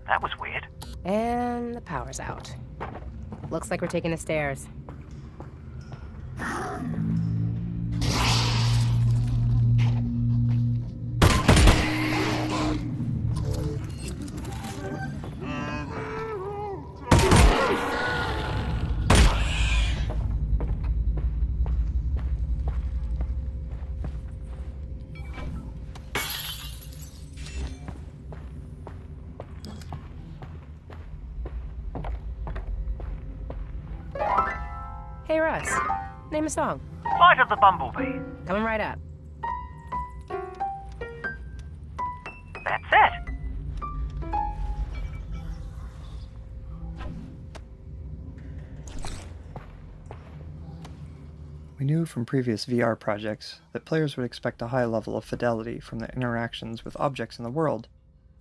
That was weird. And the power's out. Looks like we're taking the stairs. Hey, Russ. Name a song. Flight of the Bumblebee. Coming right up. That's it. We knew from previous VR projects that players would expect a high level of fidelity from their interactions with objects in the world,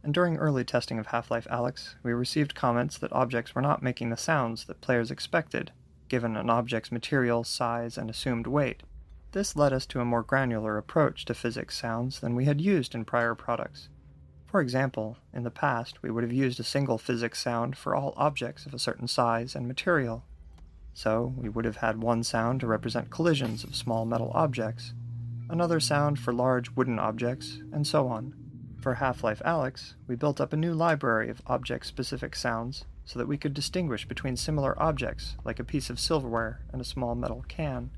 and during early testing of Half-Life Alyx, we received comments that objects were not making the sounds that players expected, given an object's material, size, and assumed weight. This led us to a more granular approach to physics sounds than we had used in prior products. For example, in the past, we would have used a single physics sound for all objects of a certain size and material. So, we would have had one sound to represent collisions of small metal objects, another sound for large wooden objects, and so on. For Half-Life Alyx, we built up a new library of object-specific sounds so that we could distinguish between similar objects, like a piece of silverware and a small metal can.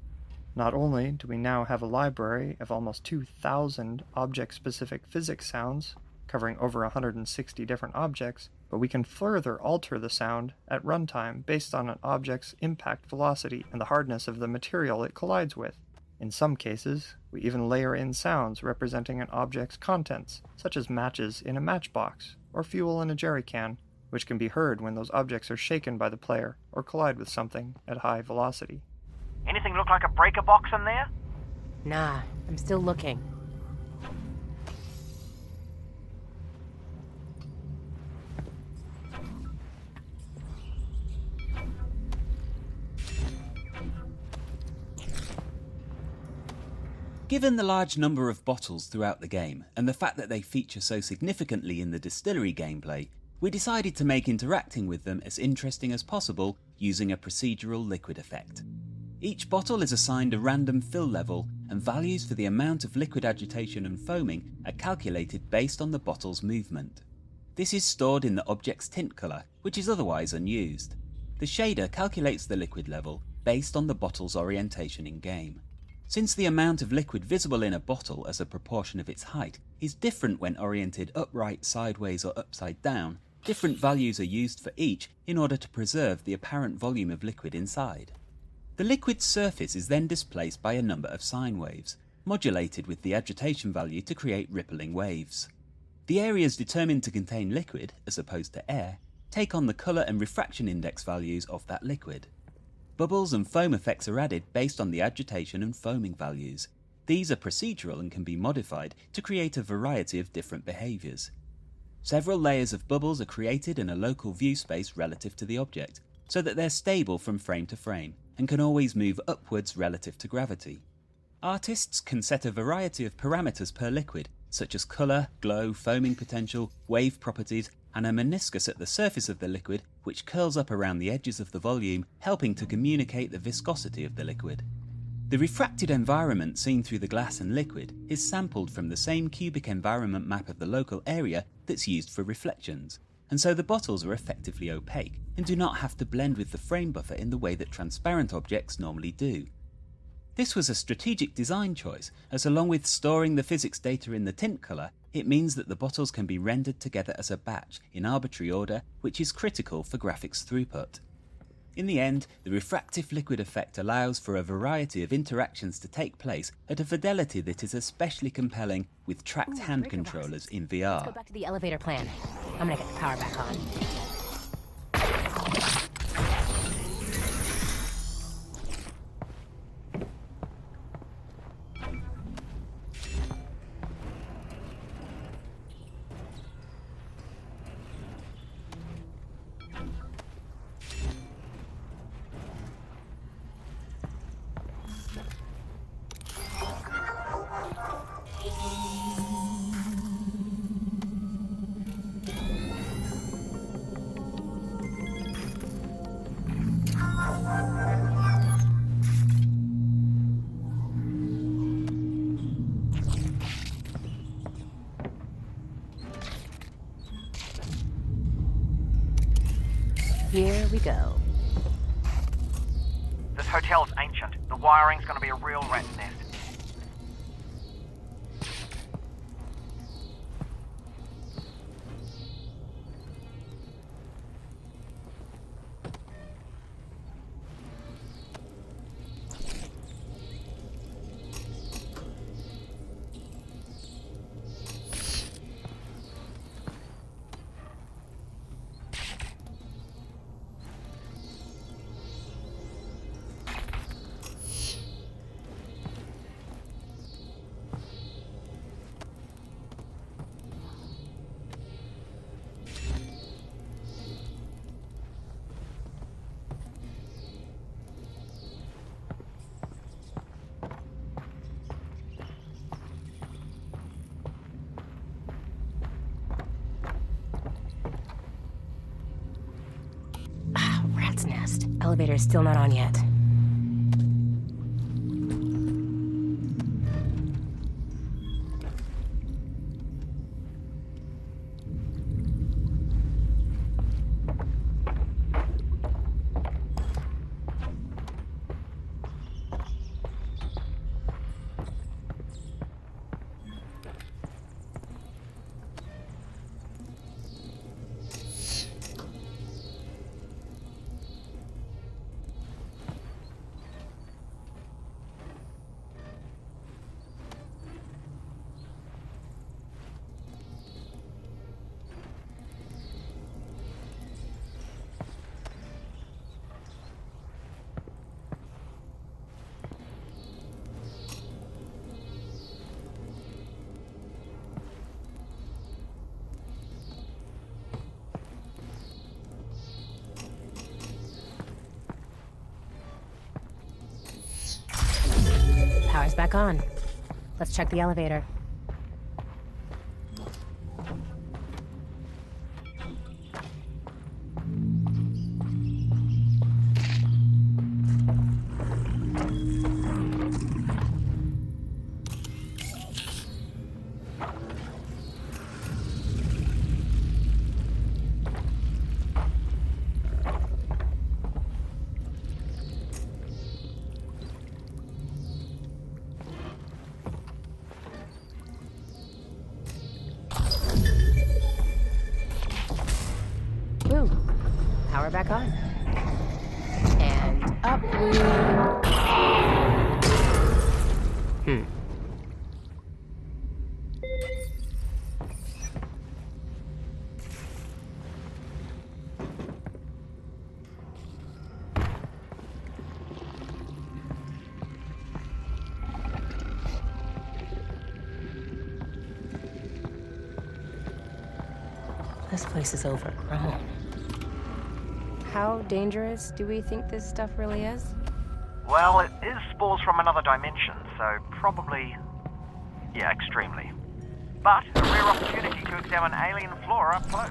Not only do we now have a library of almost 2,000 object-specific physics sounds, covering over 160 different objects, but we can further alter the sound at runtime based on an object's impact velocity and the hardness of the material it collides with. In some cases, we even layer in sounds representing an object's contents, such as matches in a matchbox or fuel in a jerry can, which can be heard when those objects are shaken by the player or collide with something at high velocity. Anything look like a breaker box in there? Nah, I'm still looking. Given the large number of bottles throughout the game, and the fact that they feature so significantly in the distillery gameplay, we decided to make interacting with them as interesting as possible using a procedural liquid effect. Each bottle is assigned a random fill level, and values for the amount of liquid agitation and foaming are calculated based on the bottle's movement. This is stored in the object's tint colour, which is otherwise unused. The shader calculates the liquid level based on the bottle's orientation in game. Since the amount of liquid visible in a bottle as a proportion of its height is different when oriented upright, sideways or upside down, different values are used for each in order to preserve the apparent volume of liquid inside. The liquid's surface is then displaced by a number of sine waves, modulated with the agitation value to create rippling waves. The areas determined to contain liquid, as opposed to air, take on the colour and refraction index values of that liquid. Bubbles and foam effects are added based on the agitation and foaming values. These are procedural and can be modified to create a variety of different behaviours. Several layers of bubbles are created in a local view space relative to the object, so that they're stable from frame to frame, and can always move upwards relative to gravity. Artists can set a variety of parameters per liquid, such as colour, glow, foaming potential, wave properties, and a meniscus at the surface of the liquid which curls up around the edges of the volume, helping to communicate the viscosity of the liquid. The refracted environment seen through the glass and liquid is sampled from the same cubic environment map of the local area that's used for reflections, and so the bottles are effectively opaque and do not have to blend with the frame buffer in the way that transparent objects normally do. This was a strategic design choice, as along with storing the physics data in the tint colour, it means that the bottles can be rendered together as a batch in arbitrary order, which is critical for graphics throughput. In the end, the refractive liquid effect allows for a variety of interactions to take place at a fidelity that is especially compelling with tracked hand controllers in VR. Let's go back to the elevator plan. I'm gonna get the power back on. Here we go. This hotel's ancient. The wiring's gonna be a real rat's nest. Rat's nest. Elevator's still not on yet. Power's back on. Let's check the elevator. Woo. Power back on. And up we... This place is overgrown. How dangerous do we think this stuff really is? Well, it is spores from another dimension, so probably... yeah, extremely. But a rare opportunity to examine alien flora up close.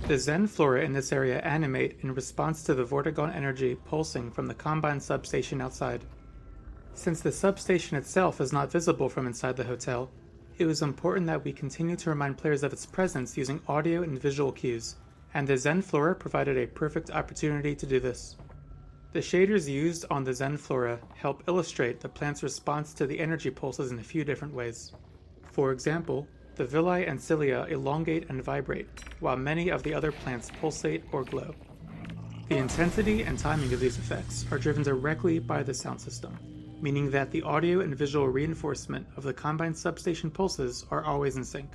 The Zen flora in this area animate in response to the Vortigaunt energy pulsing from the Combine substation outside. Since the substation itself is not visible from inside the hotel, it was important that we continue to remind players of its presence using audio and visual cues, and the Zen flora provided a perfect opportunity to do this. The shaders used on the Zen flora help illustrate the plant's response to the energy pulses in a few different ways. For example, the villi and cilia elongate and vibrate, while many of the other plants pulsate or glow. The intensity and timing of these effects are driven directly by the sound system, meaning that the audio and visual reinforcement of the Combine substation pulses are always in sync.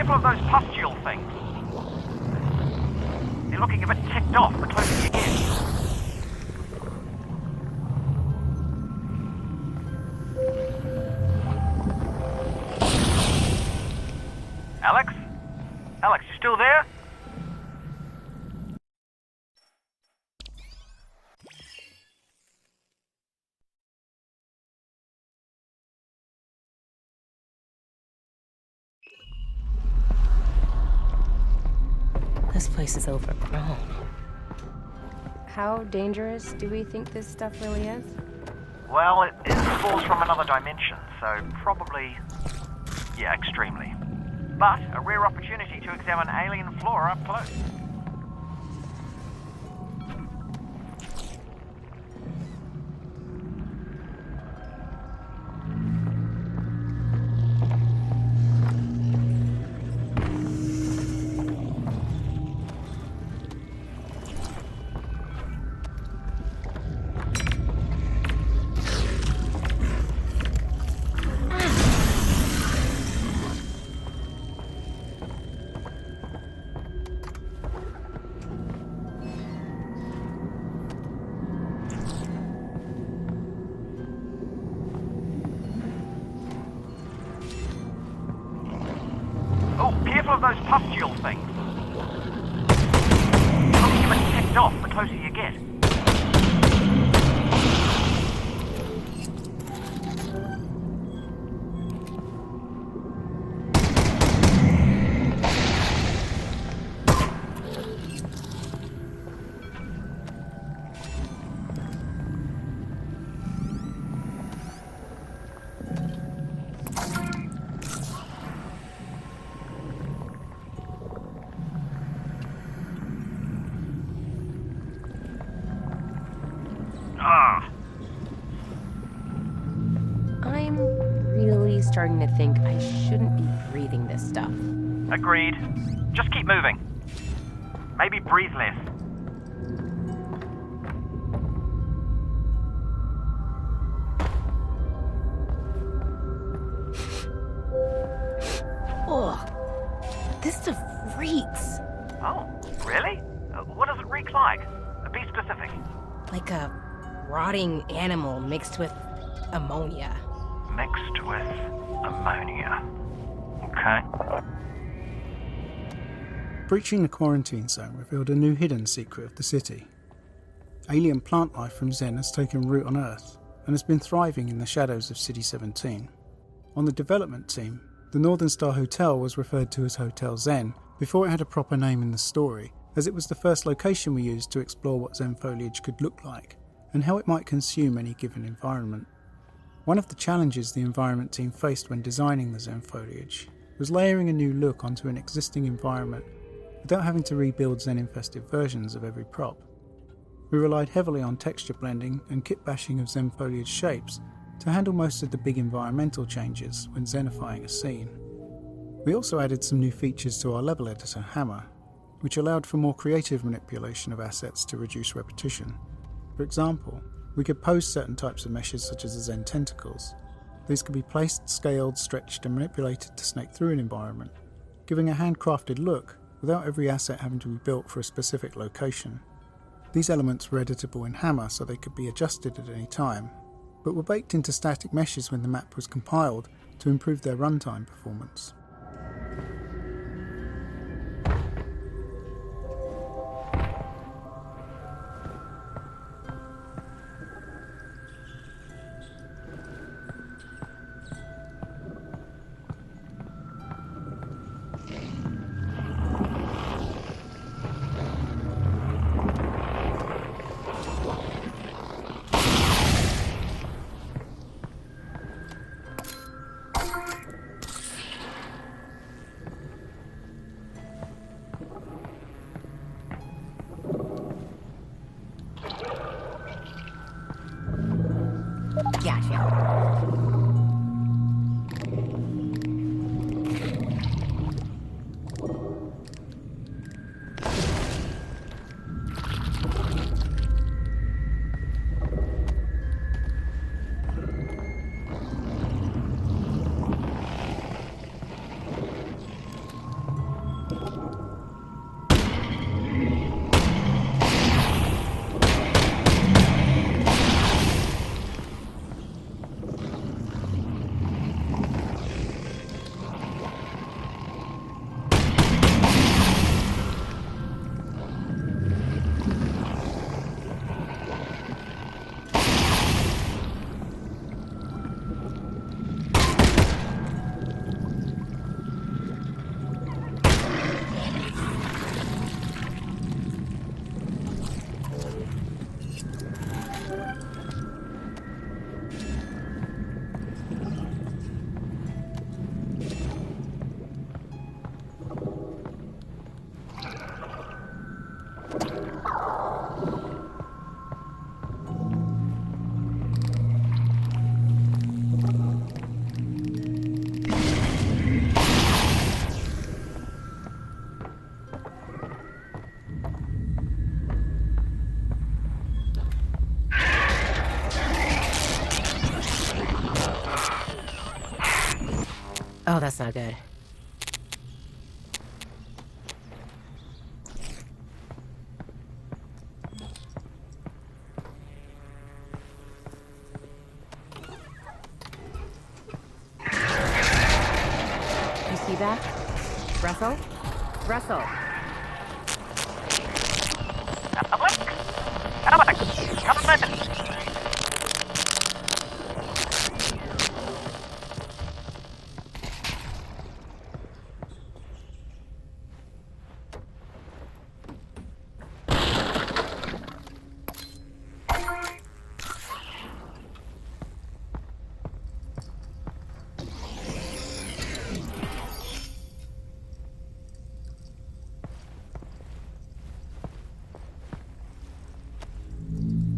careful of those pustule things. They're looking a bit ticked off the closer you get. Alyx? Alyx, you still there? This place is overgrown. How dangerous do we think this stuff really is? Well, it is spores from another dimension, so probably, yeah, extremely. But a rare opportunity to examine alien flora up close. Oh, careful of those pustule things. Looking a bit ticked off the closer you get. I'm really starting to think I shouldn't be breathing this stuff. Agreed. Just keep moving. Maybe breathe less. Ugh. This stuff reeks. Oh, really? What does it reek like? Be specific. Like a rotting animal mixed with ammonia. Mixed with ammonia. Okay. Breaching the quarantine zone revealed a new hidden secret of the city. Alien plant life from Zen has taken root on Earth and has been thriving in the shadows of City 17. On the development team, the Northern Star Hotel was referred to as Hotel Zen before it had a proper name in the story, as it was the first location we used to explore what Zen foliage could look like and how it might consume any given environment. One of the challenges the environment team faced when designing the Zen foliage was layering a new look onto an existing environment without having to rebuild Zen-infested versions of every prop. We relied heavily on texture blending and kit bashing of Zen foliage shapes to handle most of the big environmental changes when Zenifying a scene. We also added some new features to our level editor, Hammer, which allowed for more creative manipulation of assets to reduce repetition. For example, we could pose certain types of meshes such as the Zen tentacles. These could be placed, scaled, stretched and manipulated to snake through an environment, giving a handcrafted look without every asset having to be built for a specific location. These elements were editable in Hammer so they could be adjusted at any time, but were baked into static meshes when the map was compiled to improve their runtime performance. Oh, that's not good. You see that? Russell? Russell! Alyx! Alyx! Come in!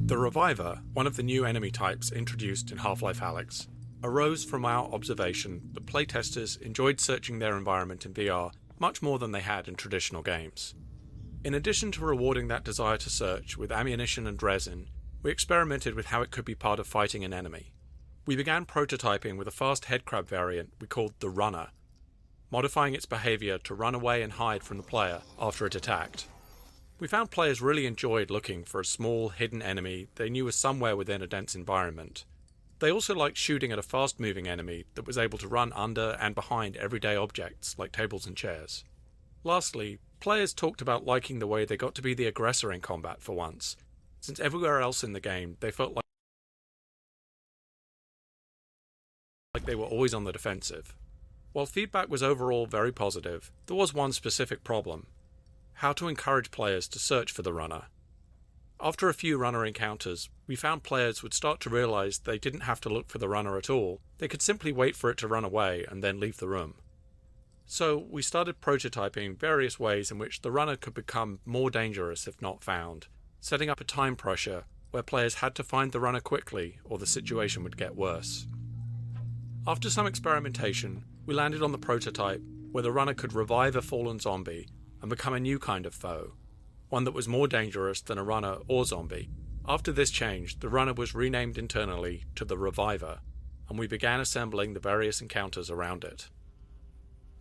The Reviver, one of the new enemy types introduced in Half-Life Alyx, arose from our observation that playtesters enjoyed searching their environment in VR much more than they had in traditional games. In addition to rewarding that desire to search with ammunition and resin, we experimented with how it could be part of fighting an enemy. We began prototyping with a fast headcrab variant we called the Runner, modifying its behaviour to run away and hide from the player after it attacked. We found players really enjoyed looking for a small, hidden enemy they knew was somewhere within a dense environment. They also liked shooting at a fast-moving enemy that was able to run under and behind everyday objects like tables and chairs. Lastly, players talked about liking the way they got to be the aggressor in combat for once, since everywhere else in the game they felt like they were always on the defensive. While feedback was overall very positive, there was one specific problem: how to encourage players to search for the Runner. After a few Runner encounters, we found players would start to realize they didn't have to look for the Runner at all. They could simply wait for it to run away and then leave the room. So we started prototyping various ways in which the Runner could become more dangerous if not found, setting up a time pressure where players had to find the Runner quickly or the situation would get worse. After some experimentation, we landed on the prototype where the Runner could revive a fallen zombie and become a new kind of foe, one that was more dangerous than a runner or zombie. After this change, the Runner was renamed internally to the Reviver, and we began assembling the various encounters around it.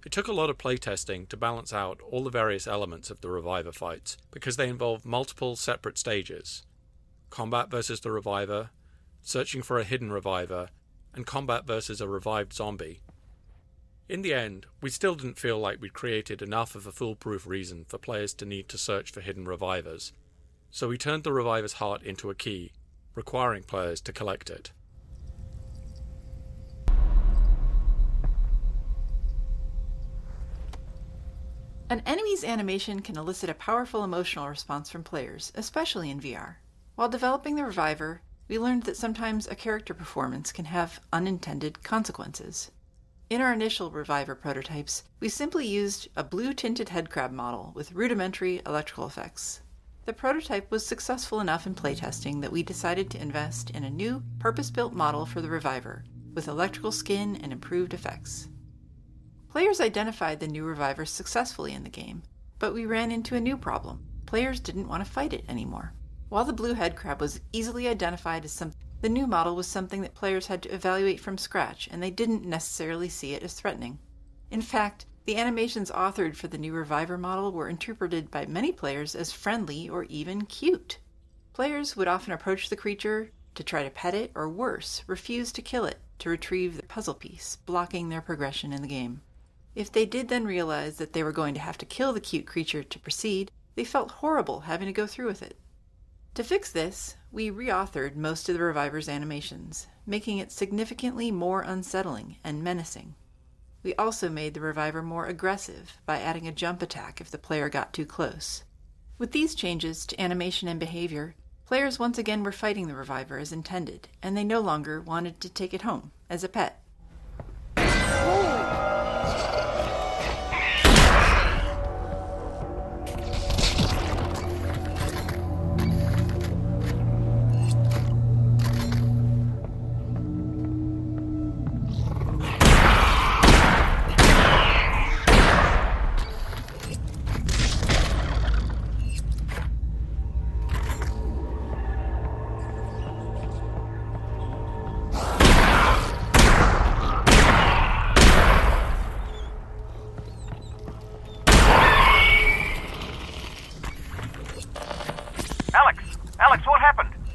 It took a lot of playtesting to balance out all the various elements of the Reviver fights, because they involved multiple separate stages: combat versus the Reviver, searching for a hidden Reviver, and combat versus a revived zombie. In the end, we still didn't feel like we'd created enough of a foolproof reason for players to need to search for hidden Revivers, so we turned the Reviver's heart into a key, requiring players to collect it. An enemy's animation can elicit a powerful emotional response from players, especially in VR. While developing the Reviver, we learned that sometimes a character performance can have unintended consequences. In our initial Reviver prototypes, we simply used a blue-tinted headcrab model with rudimentary electrical effects. The prototype was successful enough in playtesting that we decided to invest in a new, purpose-built model for the Reviver, with electrical skin and improved effects. Players identified the new Reviver successfully in the game, but we ran into a new problem. Players didn't want to fight it anymore. While the blue headcrab was easily identified as something, the new model was something that players had to evaluate from scratch, and they didn't necessarily see it as threatening. In fact, the animations authored for the new Reviver model were interpreted by many players as friendly or even cute. Players would often approach the creature to try to pet it, or worse, refuse to kill it to retrieve the puzzle piece, blocking their progression in the game. If they did then realize that they were going to have to kill the cute creature to proceed, they felt horrible having to go through with it. To fix this, we reauthored most of the Reviver's animations, making it significantly more unsettling and menacing. We also made the Reviver more aggressive by adding a jump attack if the player got too close. With these changes to animation and behavior, players once again were fighting the Reviver as intended, and they no longer wanted to take it home as a pet.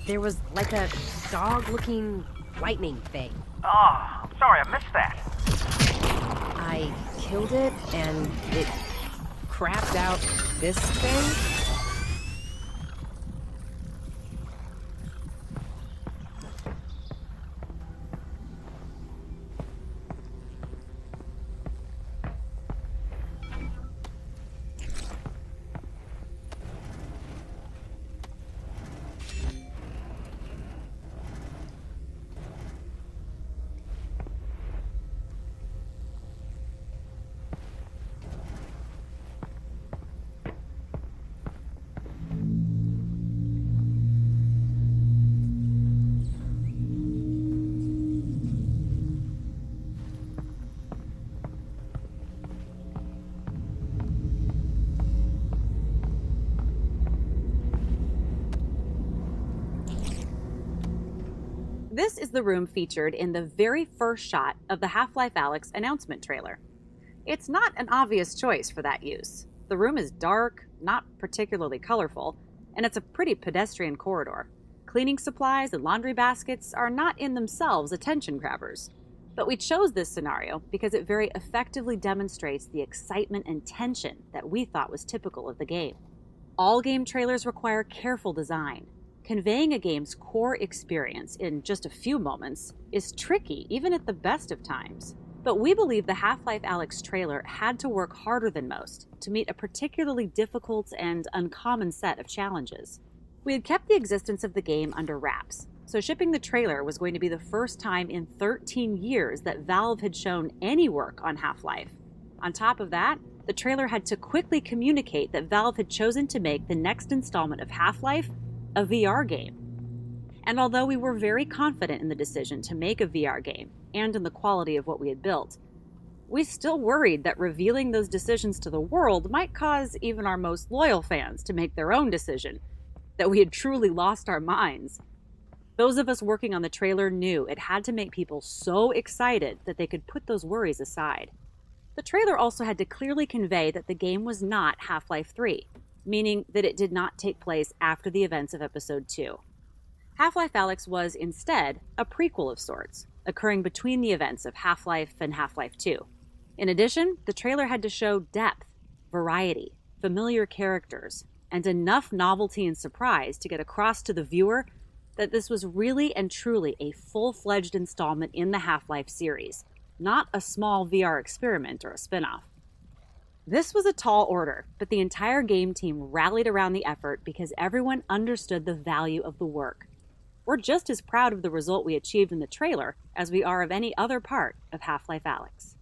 There was like a dog-looking lightning thing. Oh, I'm sorry, I missed that. I killed it, and it crapped out this thing. This is the room featured in the very first shot of the Half-Life Alyx announcement trailer. It's not an obvious choice for that use. The room is dark, not particularly colorful, and it's a pretty pedestrian corridor. Cleaning supplies and laundry baskets are not in themselves attention grabbers. But we chose this scenario because it very effectively demonstrates the excitement and tension that we thought was typical of the game. All game trailers require careful design. Conveying a game's core experience in just a few moments is tricky, even at the best of times. But we believe the Half-Life Alyx trailer had to work harder than most to meet a particularly difficult and uncommon set of challenges. We had kept the existence of the game under wraps, so shipping the trailer was going to be the first time in 13 years that Valve had shown any work on Half-Life. On top of that, the trailer had to quickly communicate that Valve had chosen to make the next installment of Half-Life a VR game. And although we were very confident in the decision to make a VR game and in the quality of what we had built, we still worried that revealing those decisions to the world might cause even our most loyal fans to make their own decision, that we had truly lost our minds. Those of us working on the trailer knew it had to make people so excited that they could put those worries aside. The trailer also had to clearly convey that the game was not Half-Life 3, meaning that it did not take place after the events of Episode 2. Half-Life Alyx was, instead, a prequel of sorts, occurring between the events of Half-Life and Half-Life 2. In addition, the trailer had to show depth, variety, familiar characters, and enough novelty and surprise to get across to the viewer that this was really and truly a full-fledged installment in the Half-Life series, not a small VR experiment or a spin-off. This was a tall order, but the entire game team rallied around the effort because everyone understood the value of the work. We're just as proud of the result we achieved in the trailer as we are of any other part of Half-Life Alyx.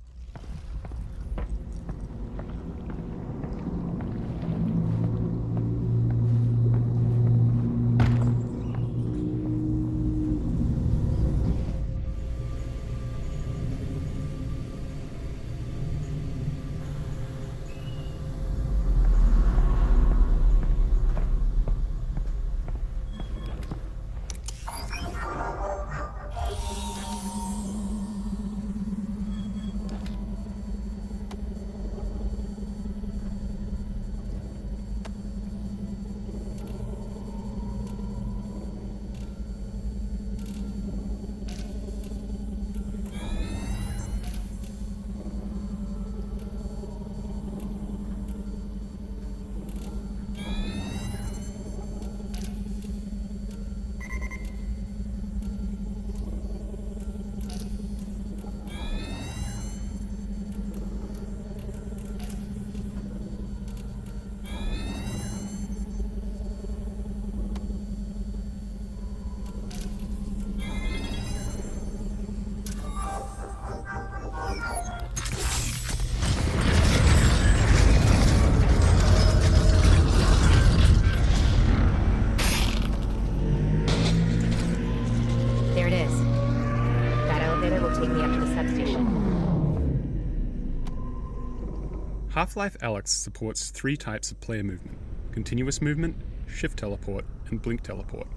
Half-Life Alyx supports 3 types of player movement: continuous movement, shift teleport, and blink teleport.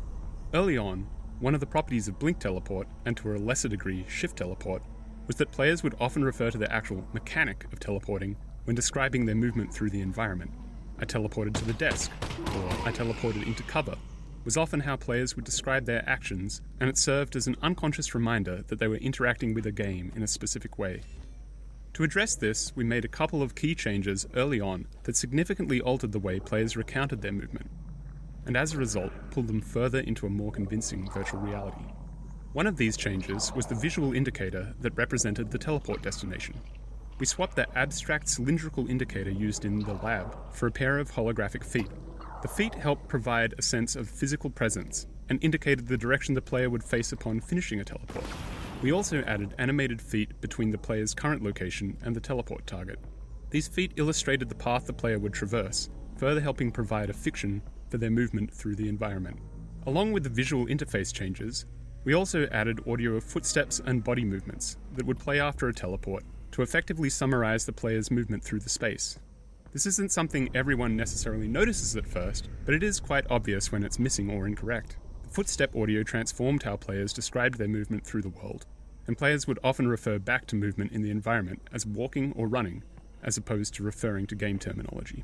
Early on, one of the properties of blink teleport, and to a lesser degree shift teleport, was that players would often refer to the actual mechanic of teleporting when describing their movement through the environment. I teleported to the desk, or I teleported into cover, was often how players would describe their actions, and it served as an unconscious reminder that they were interacting with a game in a specific way. To address this, we made a couple of key changes early on that significantly altered the way players recounted their movement, and as a result, pulled them further into a more convincing virtual reality. One of these changes was the visual indicator that represented the teleport destination. We swapped the abstract cylindrical indicator used in the lab for a pair of holographic feet. The feet helped provide a sense of physical presence and indicated the direction the player would face upon finishing a teleport. We also added animated feet between the player's current location and the teleport target. These feet illustrated the path the player would traverse, further helping provide a fiction for their movement through the environment. Along with the visual interface changes, we also added audio of footsteps and body movements that would play after a teleport to effectively summarize the player's movement through the space. This isn't something everyone necessarily notices at first, but it is quite obvious when it's missing or incorrect. The footstep audio transformed how players described their movement through the world, and players would often refer back to movement in the environment as walking or running, as opposed to referring to game terminology.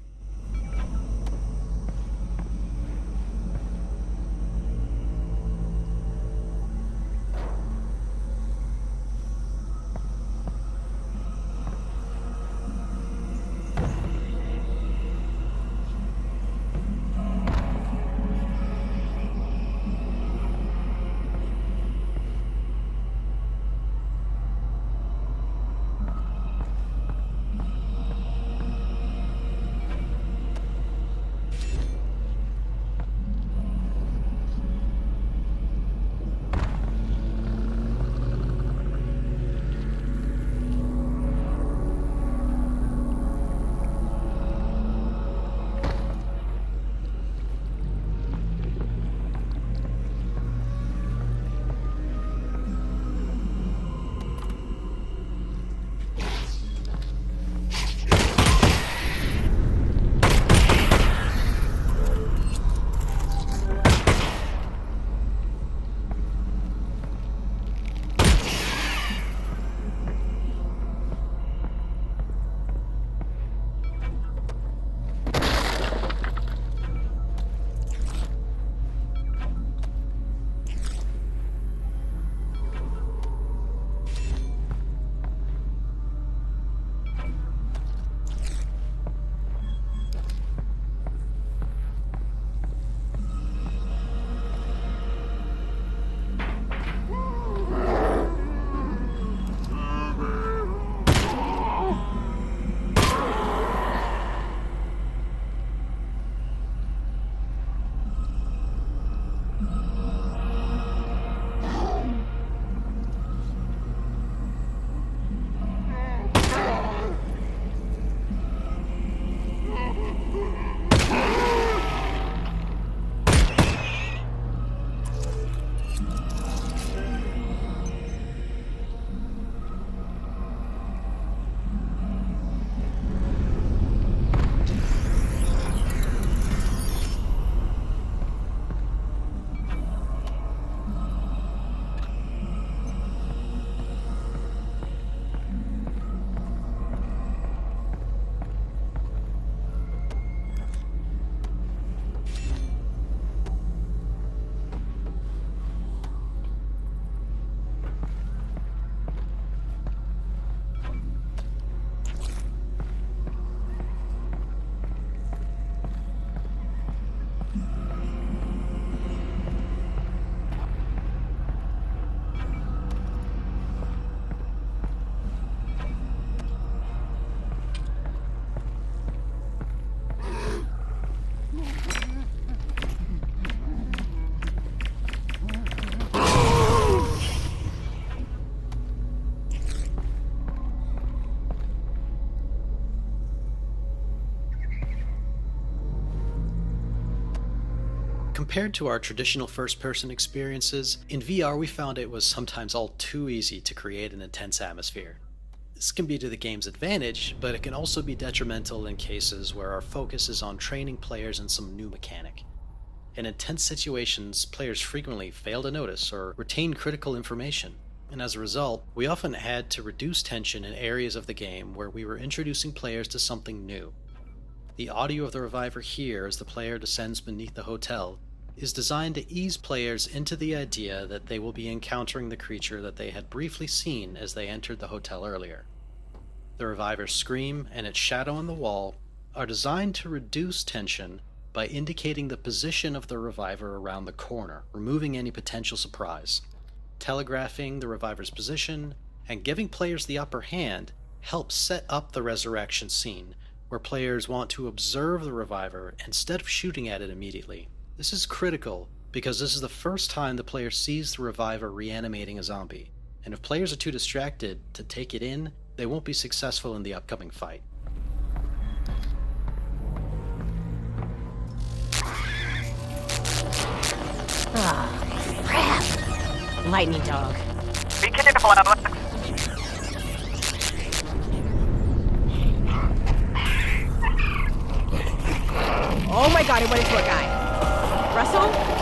Compared to our traditional first-person experiences, in VR we found it was sometimes all too easy to create an intense atmosphere. This can be to the game's advantage, but it can also be detrimental in cases where our focus is on training players in some new mechanic. In intense situations, players frequently fail to notice or retain critical information, and as a result, we often had to reduce tension in areas of the game where we were introducing players to something new. The audio of the reviver here as the player descends beneath the hotel is designed to ease players into the idea that they will be encountering the creature that they had briefly seen as they entered the hotel earlier. The Reviver's scream and its shadow on the wall are designed to reduce tension by indicating the position of the Reviver around the corner, removing any potential surprise. Telegraphing the Reviver's position and giving players the upper hand helps set up the resurrection scene, where players want to observe the Reviver instead of shooting at it immediately. This is critical because this is the first time the player sees the Reviver reanimating a zombie, and if players are too distracted to take it in, they won't be successful in the upcoming fight. Ah, crap! Lightning dog. Be careful, Alyx. Oh my god, it went into a guy. Russell?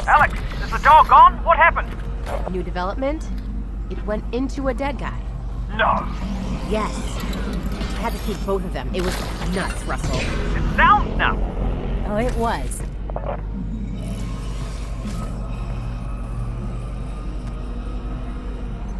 Alyx, is the dog gone? What happened? New development? It went into a dead guy. No. Yes. I had to keep both of them. It was nuts, Russell. It sounds nuts. Oh, it was.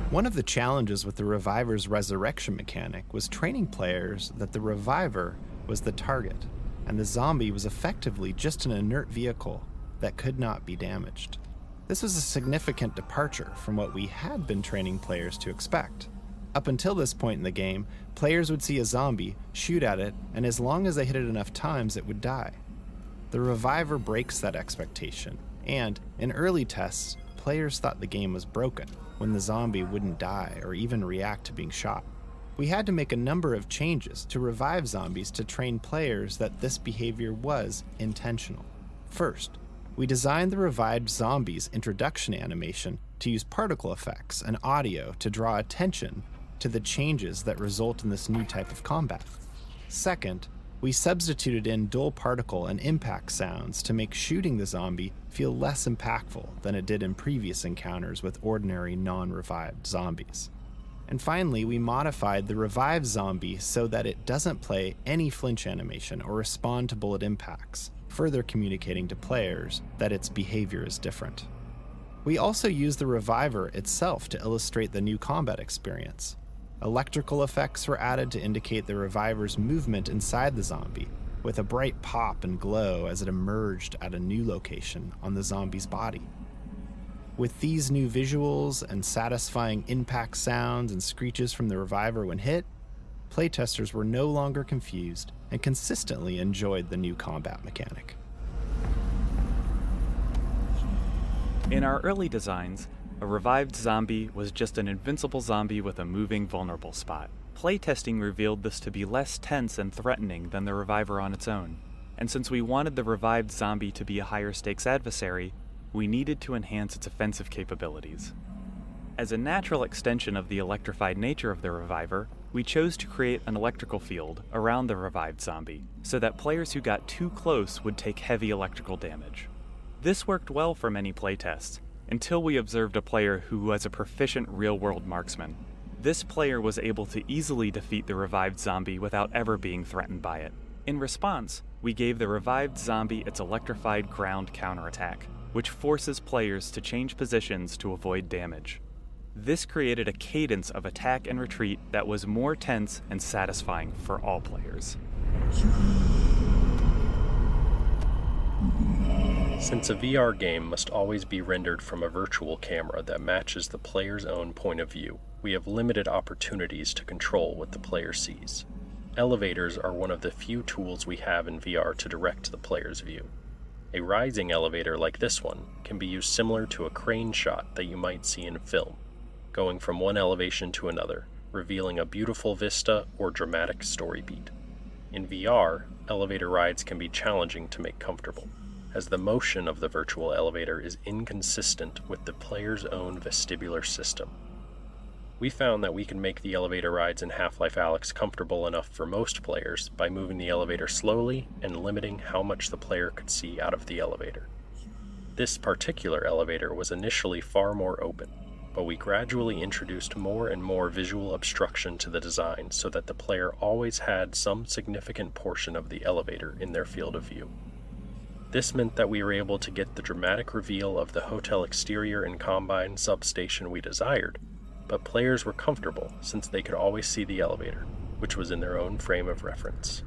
One of the challenges with the Reviver's resurrection mechanic was training players that the Reviver was the target, and the zombie was effectively just an inert vehicle that could not be damaged. This was a significant departure from what we had been training players to expect. Up until this point in the game, players would see a zombie, shoot at it, and as long as they hit it enough times, it would die. The Reviver breaks that expectation, and in early tests, players thought the game was broken when the zombie wouldn't die or even react to being shot. We had to make a number of changes to revive zombies to train players that this behavior was intentional. First, we designed the revived zombies' introduction animation to use particle effects and audio to draw attention to the changes that result in this new type of combat. Second, we substituted in dull particle and impact sounds to make shooting the zombie feel less impactful than it did in previous encounters with ordinary non-revived zombies. And finally, we modified the revived zombie so that it doesn't play any flinch animation or respond to bullet impacts, further communicating to players that its behavior is different. We also used the Reviver itself to illustrate the new combat experience. Electrical effects were added to indicate the Reviver's movement inside the zombie, with a bright pop and glow as it emerged at a new location on the zombie's body. With these new visuals and satisfying impact sounds and screeches from the Reviver when hit, playtesters were no longer confused and consistently enjoyed the new combat mechanic. In our early designs, A revived zombie was just an invincible zombie with a moving vulnerable spot. Playtesting revealed this to be less tense and threatening than the reviver on its own, and since we wanted the revived zombie to be a higher stakes adversary, we needed to enhance its offensive capabilities. As a natural extension of the electrified nature of the reviver, we chose to create an electrical field around the revived zombie, so that players who got too close would take heavy electrical damage. This worked well for many playtests, until we observed a player who was a proficient real-world marksman. This player was able to easily defeat the revived zombie without ever being threatened by it. In response, we gave the revived zombie its electrified ground counterattack, which forces players to change positions to avoid damage. This created a cadence of attack and retreat that was more tense and satisfying for all players. Since a VR game must always be rendered from a virtual camera that matches the player's own point of view, we have limited opportunities to control what the player sees. Elevators are one of the few tools we have in VR to direct the player's view. A rising elevator like this one can be used similar to a crane shot that you might see in film, going from one elevation to another, revealing a beautiful vista or dramatic story beat. In VR, elevator rides can be challenging to make comfortable, as the motion of the virtual elevator is inconsistent with the player's own vestibular system. We found that we can make the elevator rides in Half-Life Alyx comfortable enough for most players by moving the elevator slowly and limiting how much the player could see out of the elevator. This particular elevator was initially far more open, but we gradually introduced more and more visual obstruction to the design so that the player always had some significant portion of the elevator in their field of view. This meant that we were able to get the dramatic reveal of the hotel exterior and Combine substation we desired, but players were comfortable since they could always see the elevator, which was in their own frame of reference.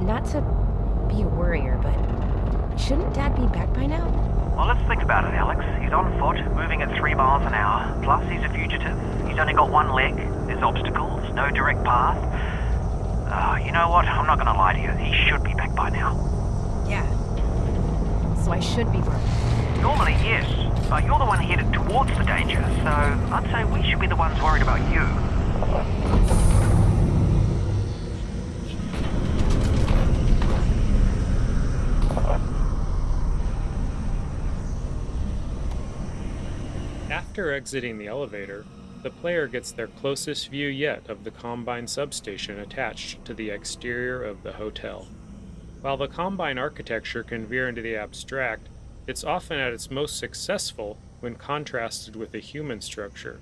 Not to be a worrier, but shouldn't Dad be back by now? Well, let's think about it, Alyx. He's on foot, moving at 3 miles an hour. Plus, he's a fugitive. He's only got one leg. There's obstacles, no direct path. You know what? I'm not going to lie to you. He should be back by now. Yeah. So I should be worried. Normally, yes. But you're the one headed towards the danger, so I'd say we should be the ones worried about you. After exiting the elevator, the player gets their closest view yet of the Combine substation attached to the exterior of the hotel. While the Combine architecture can veer into the abstract, it's often at its most successful when contrasted with a human structure.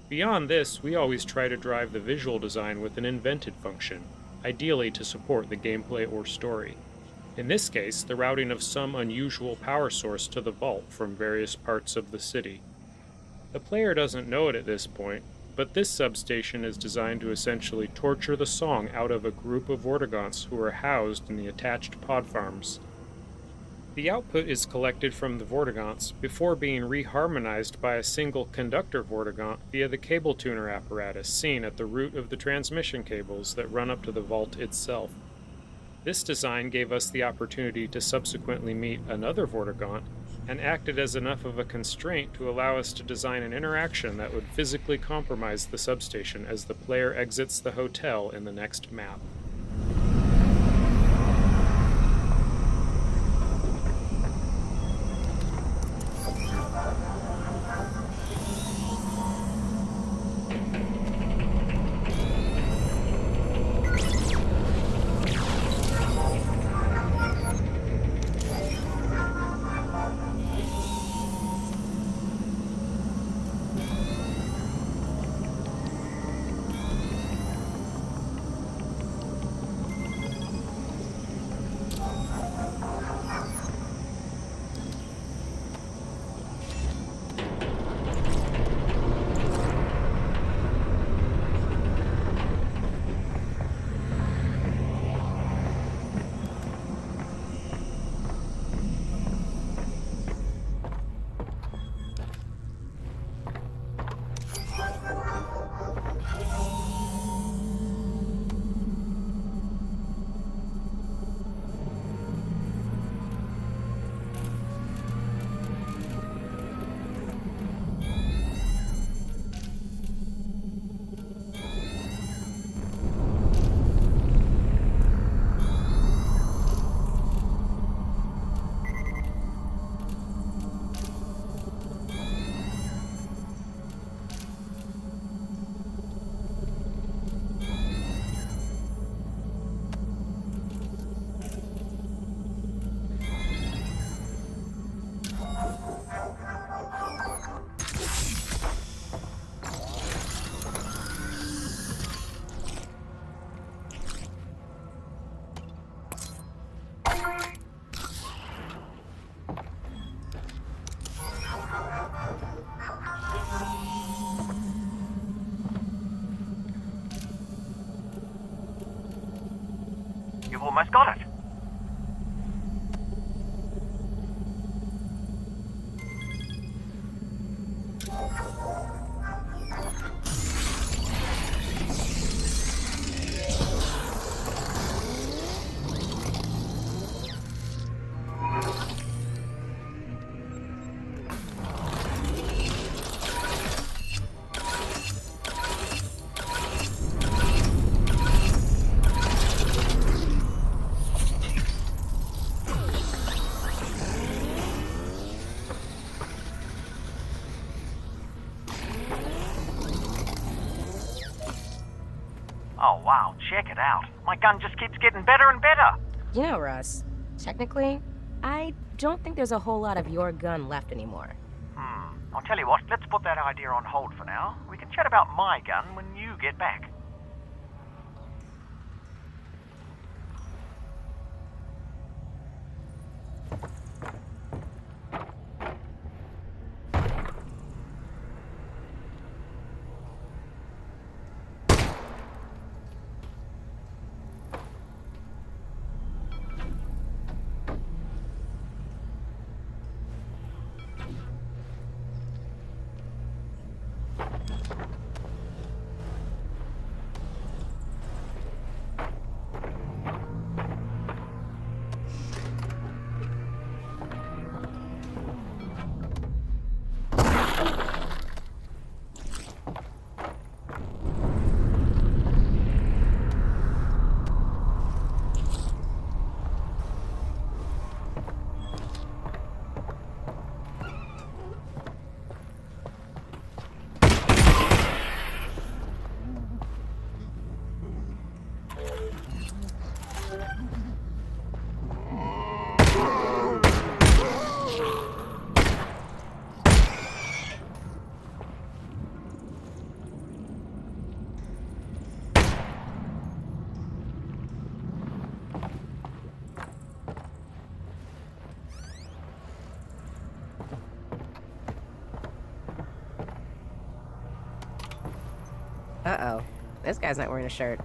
Beyond this, we always try to drive the visual design with an invented function, ideally to support the gameplay or story. In this case, the routing of some unusual power source to the vault from various parts of the city. The player doesn't know it at this point, but this substation is designed to essentially torture the song out of a group of Vortigaunts who are housed in the attached pod farms. The output is collected from the Vortigaunts before being reharmonized by a single conductor Vortigaunt via the cable tuner apparatus seen at the root of the transmission cables that run up to the vault itself. This design gave us the opportunity to subsequently meet another Vortigaunt, and acted as enough of a constraint to allow us to design an interaction that would physically compromise the substation as the player exits the hotel in the next map. You've almost got it. Oh wow, check it out. My gun just keeps getting better and better. You know, Russ, technically, I don't think there's a whole lot of your gun left anymore. I'll tell you what, let's put that idea on hold for now. We can chat about my gun when you get back. Uh-oh. This guy's not wearing a shirt.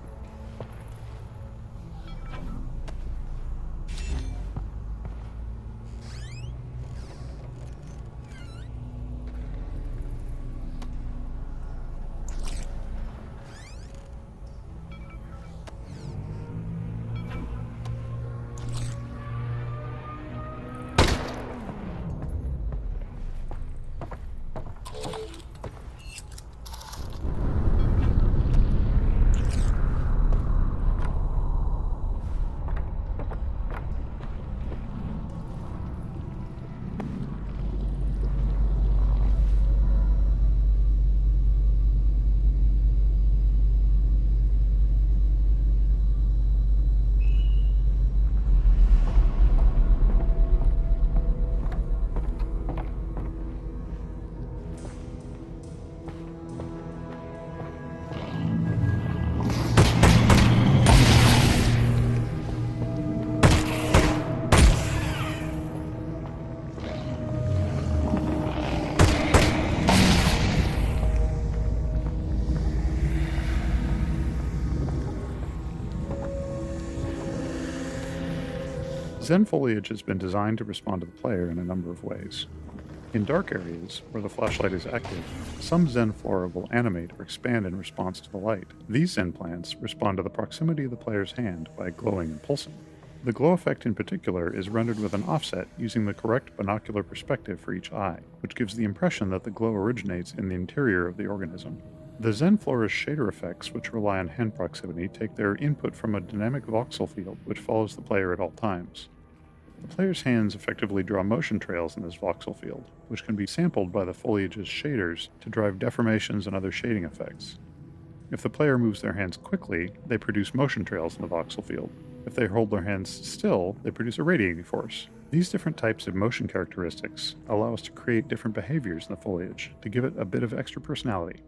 Zen foliage has been designed to respond to the player in a number of ways. In dark areas, where the flashlight is active, some Zen flora will animate or expand in response to the light. These Zen plants respond to the proximity of the player's hand by glowing and pulsing. The glow effect in particular is rendered with an offset using the correct binocular perspective for each eye, which gives the impression that the glow originates in the interior of the organism. The Zen flora's shader effects, which rely on hand proximity, take their input from a dynamic voxel field which follows the player at all times. The player's hands effectively draw motion trails in this voxel field, which can be sampled by the foliage's shaders to drive deformations and other shading effects. If the player moves their hands quickly, they produce motion trails in the voxel field. If they hold their hands still, they produce a radiating force. These different types of motion characteristics allow us to create different behaviors in the foliage to give it a bit of extra personality.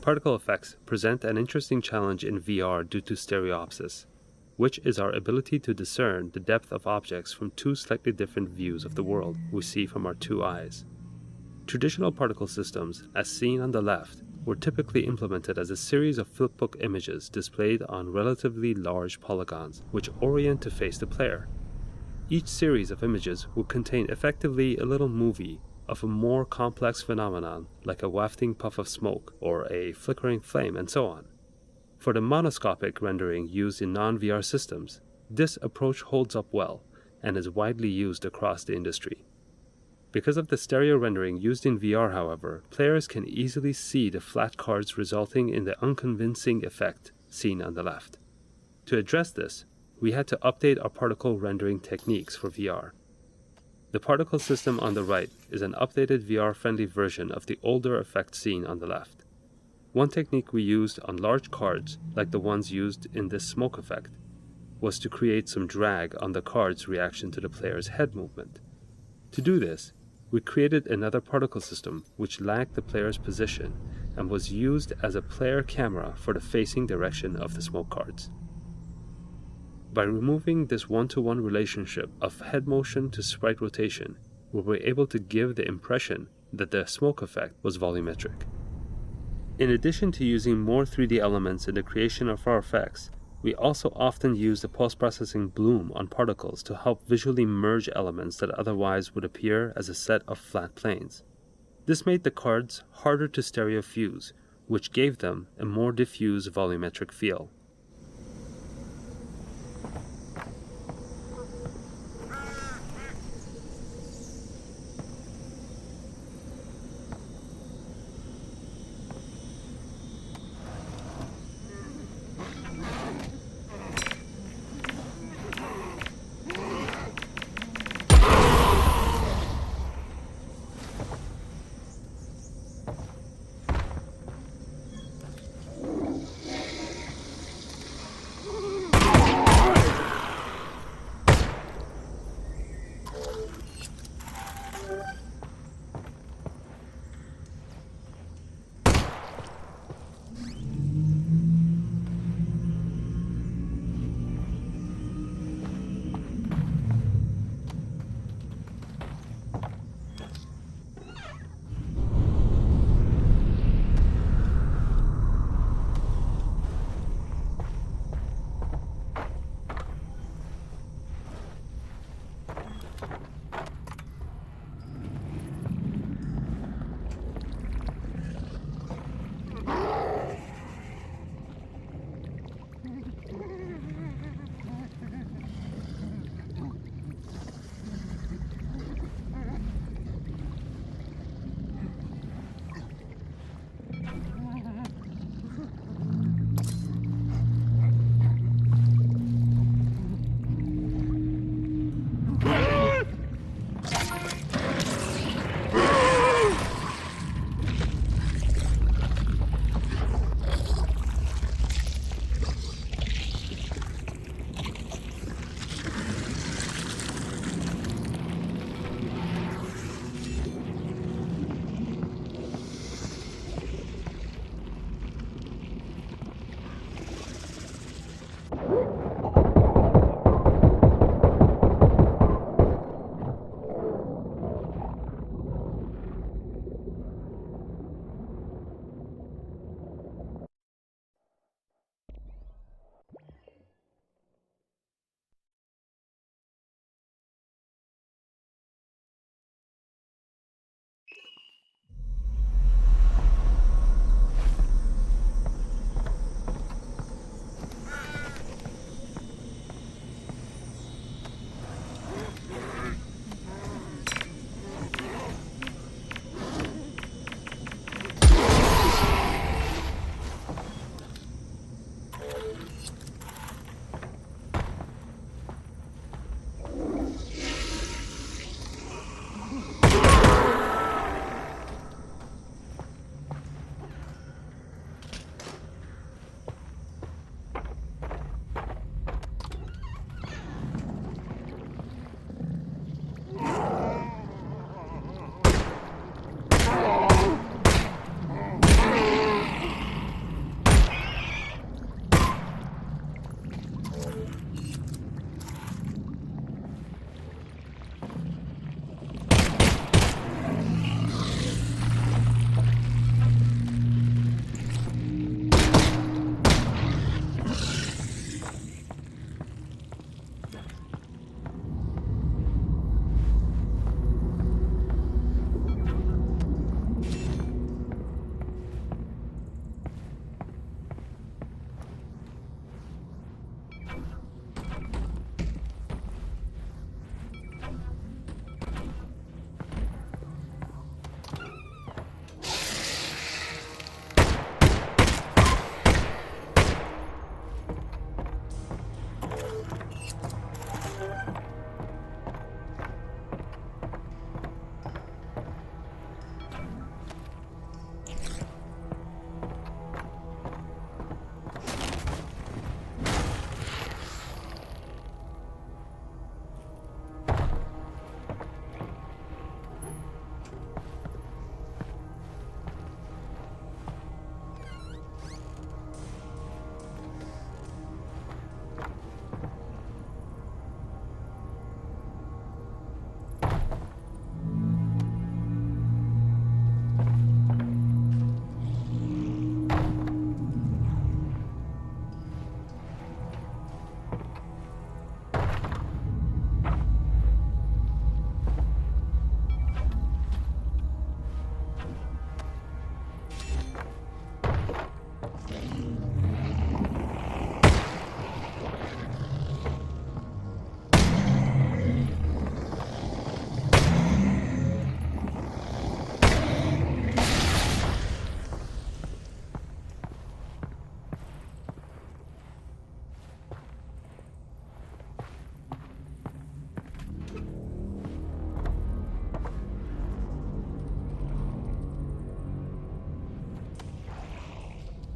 Particle effects present an interesting challenge in VR due to stereopsis, which is our ability to discern the depth of objects from two slightly different views of the world we see from our two eyes. Traditional particle systems, as seen on the left, were typically implemented as a series of flipbook images displayed on relatively large polygons, which orient to face the player. Each series of images would contain effectively a little movie of a more complex phenomenon like a wafting puff of smoke or a flickering flame and so on. For the monoscopic rendering used in non-VR systems, this approach holds up well and is widely used across the industry. Because of the stereo rendering used in VR, however, players can easily see the flat cards resulting in the unconvincing effect seen on the left. To address this, we had to update our particle rendering techniques for VR. The particle system on the right is an updated VR-friendly version of the older effect seen on the left. One technique we used on large cards, like the ones used in this smoke effect, was to create some drag on the card's reaction to the player's head movement. To do this, we created another particle system which lagged the player's position and was used as a player camera for the facing direction of the smoke cards. By removing this one-to-one relationship of head motion to sprite rotation, we were able to give the impression that the smoke effect was volumetric. In addition to using more 3D elements in the creation of our effects, we also often use the post-processing bloom on particles to help visually merge elements that otherwise would appear as a set of flat planes. This made the cards harder to stereo fuse, which gave them a more diffuse volumetric feel.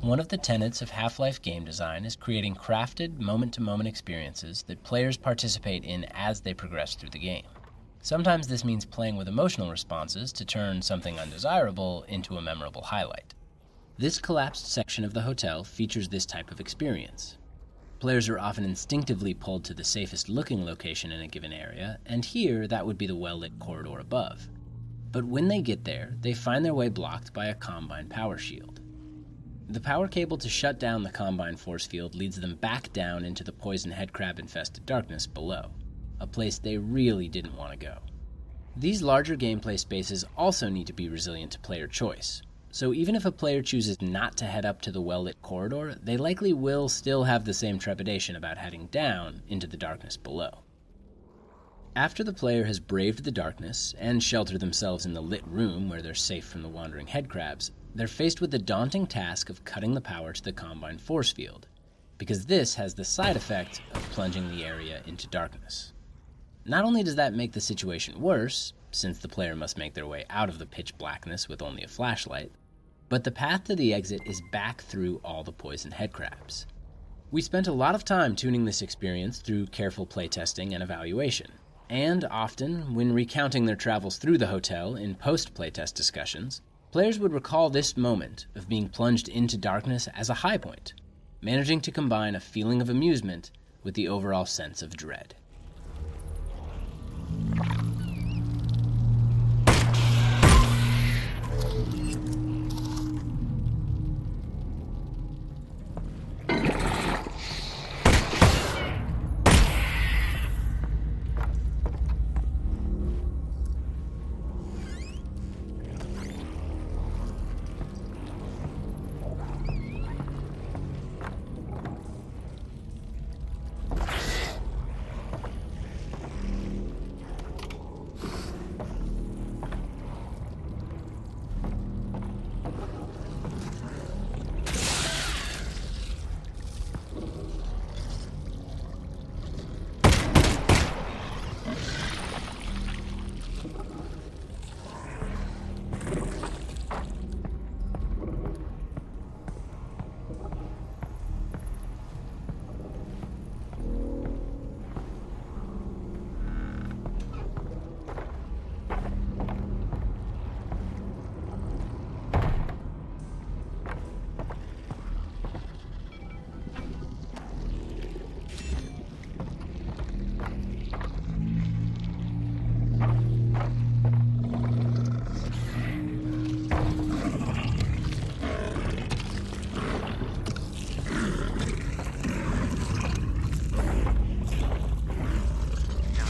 One of the tenets of Half-Life game design is creating crafted, moment-to-moment experiences that players participate in as they progress through the game. Sometimes this means playing with emotional responses to turn something undesirable into a memorable highlight. This collapsed section of the hotel features this type of experience. Players are often instinctively pulled to the safest looking location in a given area, and here that would be the well-lit corridor above. But when they get there, they find their way blocked by a Combine power shield. The power cable to shut down the Combine force field leads them back down into the poison headcrab-infested darkness below, a place they really didn't want to go. These larger gameplay spaces also need to be resilient to player choice, so even if a player chooses not to head up to the well-lit corridor, they likely will still have the same trepidation about heading down into the darkness below. After the player has braved the darkness and sheltered themselves in the lit room where they're safe from the wandering headcrabs, they're faced with the daunting task of cutting the power to the Combine force field, because this has the side effect of plunging the area into darkness. Not only does that make the situation worse, since the player must make their way out of the pitch blackness with only a flashlight, but the path to the exit is back through all the poison headcrabs. We spent a lot of time tuning this experience through careful playtesting and evaluation, and often, when recounting their travels through the hotel in post-playtest discussions, players would recall this moment of being plunged into darkness as a high point, managing to combine a feeling of amusement with the overall sense of dread.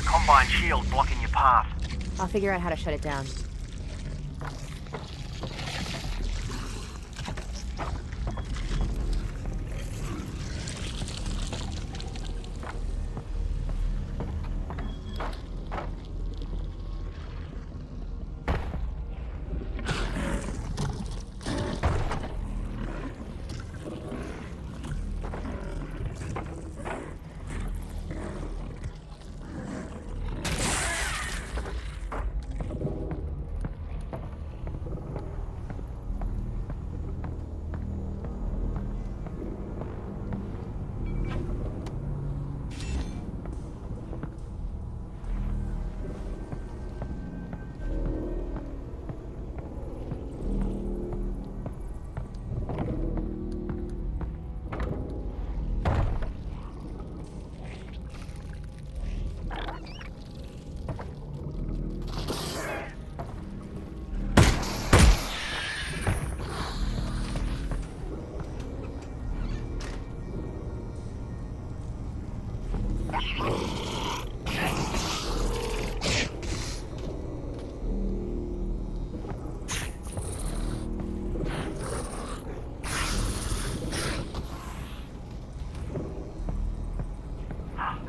Combine shield blocking your path. I'll figure out how to shut it down.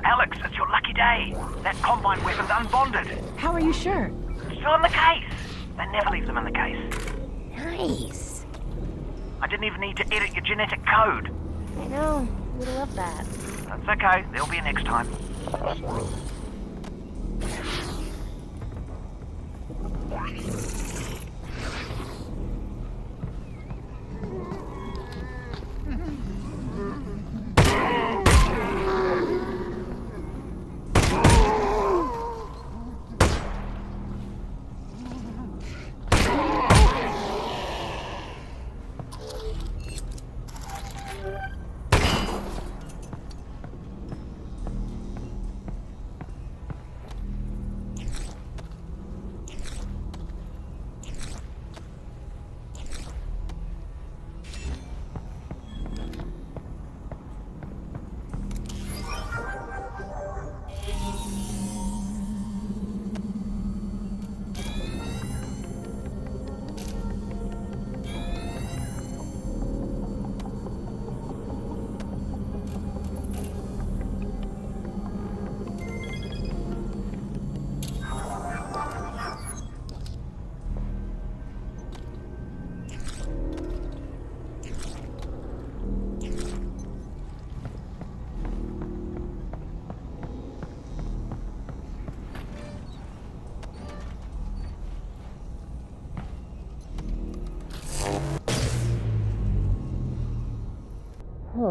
Alyx, it's your lucky day. That Combine weapon's unbonded. How are you sure? Still in the case. They never leave them in the case. Nice. I didn't even need to edit your genetic code. I know. We'd love that. That's okay. There'll be a next time.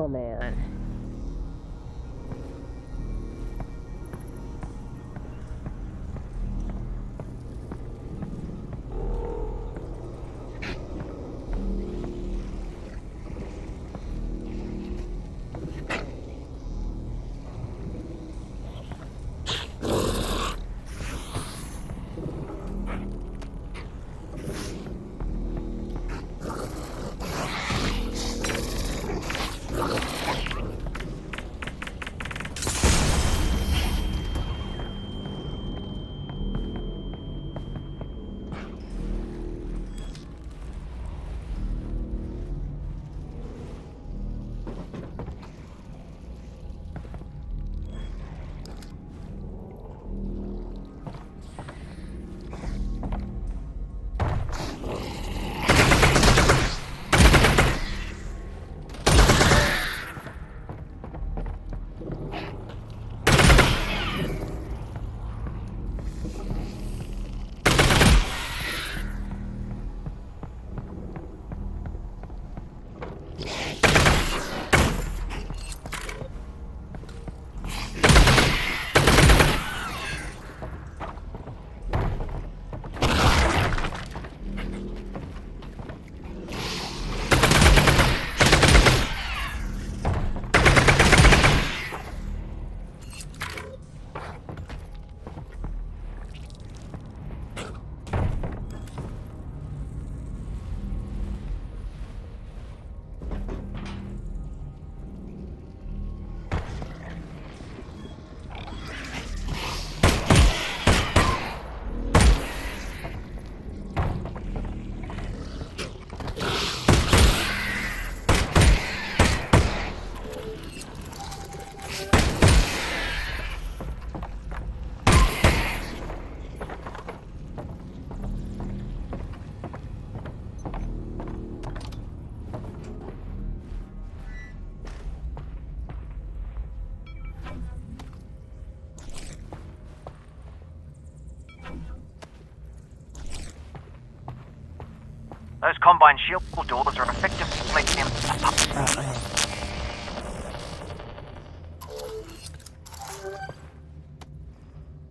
Oh, man. Those combine shield doors are effectively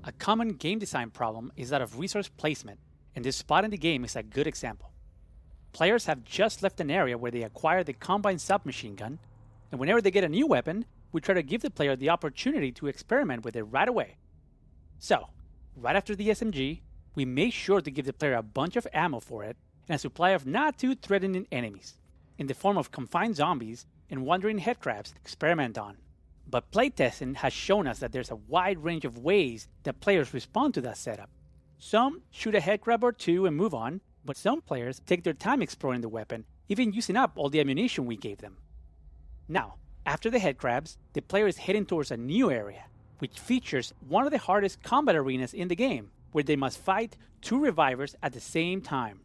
A common game design problem is that of resource placement, and this spot in the game is a good example. Players have just left an area where they acquire the combine submachine gun, and whenever they get a new weapon, we try to give the player the opportunity to experiment with it right away. So, right after the SMG, we make sure to give the player a bunch of ammo for it and a supply of not too threatening enemies, in the form of confined zombies and wandering headcrabs to experiment on. But playtesting has shown us that there's a wide range of ways that players respond to that setup. Some shoot a headcrab or two and move on, but some players take their time exploring the weapon, even using up all the ammunition we gave them. Now, after the headcrabs, the player is heading towards a new area, which features one of the hardest combat arenas in the game, where they must fight 2 revivers at the same time.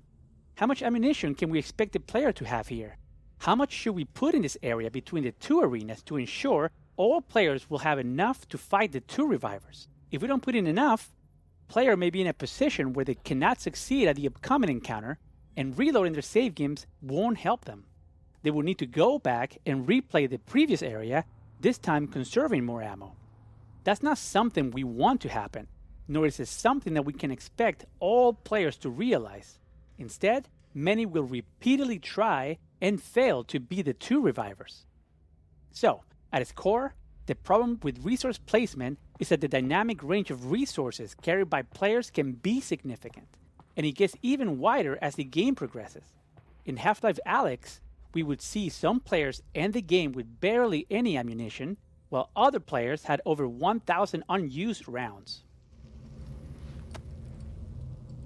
How much ammunition can we expect the player to have here? How much should we put in this area between the 2 arenas to ensure all players will have enough to fight the 2 revivers? If we don't put in enough, player may be in a position where they cannot succeed at the upcoming encounter, and reloading their save games won't help them. They will need to go back and replay the previous area, this time conserving more ammo. That's not something we want to happen, nor is it something that we can expect all players to realize. Instead, many will repeatedly try and fail to be the 2 revivers. So, at its core, the problem with resource placement is that the dynamic range of resources carried by players can be significant, and it gets even wider as the game progresses. In Half-Life Alyx, we would see some players end the game with barely any ammunition, while other players had over 1,000 unused rounds.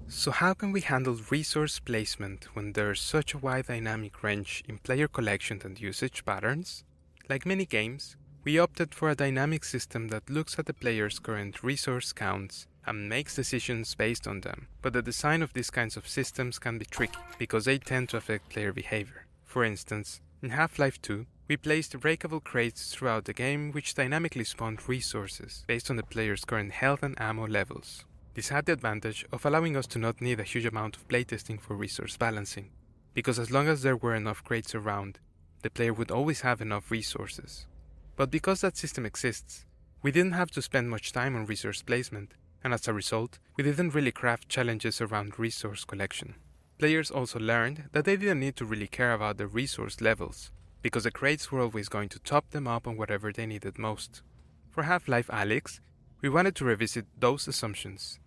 So how can we handle resource placement when there's such a wide dynamic range in player collection and usage patterns? Like many games, we opted for a dynamic system that looks at the player's current resource counts and makes decisions based on them. But the design of these kinds of systems can be tricky, because they tend to affect player behavior. For instance, in Half-Life 2, we placed breakable crates throughout the game which dynamically spawned resources based on the player's current health and ammo levels. This had the advantage of allowing us to not need a huge amount of playtesting for resource balancing, because as long as there were enough crates around, the player would always have enough resources. But because that system exists, we didn't have to spend much time on resource placement, and as a result, we didn't really craft challenges around resource collection. Players also learned that they didn't need to really care about the resource levels, because the crates were always going to top them up on whatever they needed most. For Half-Life Alyx, we wanted to revisit those assumptions.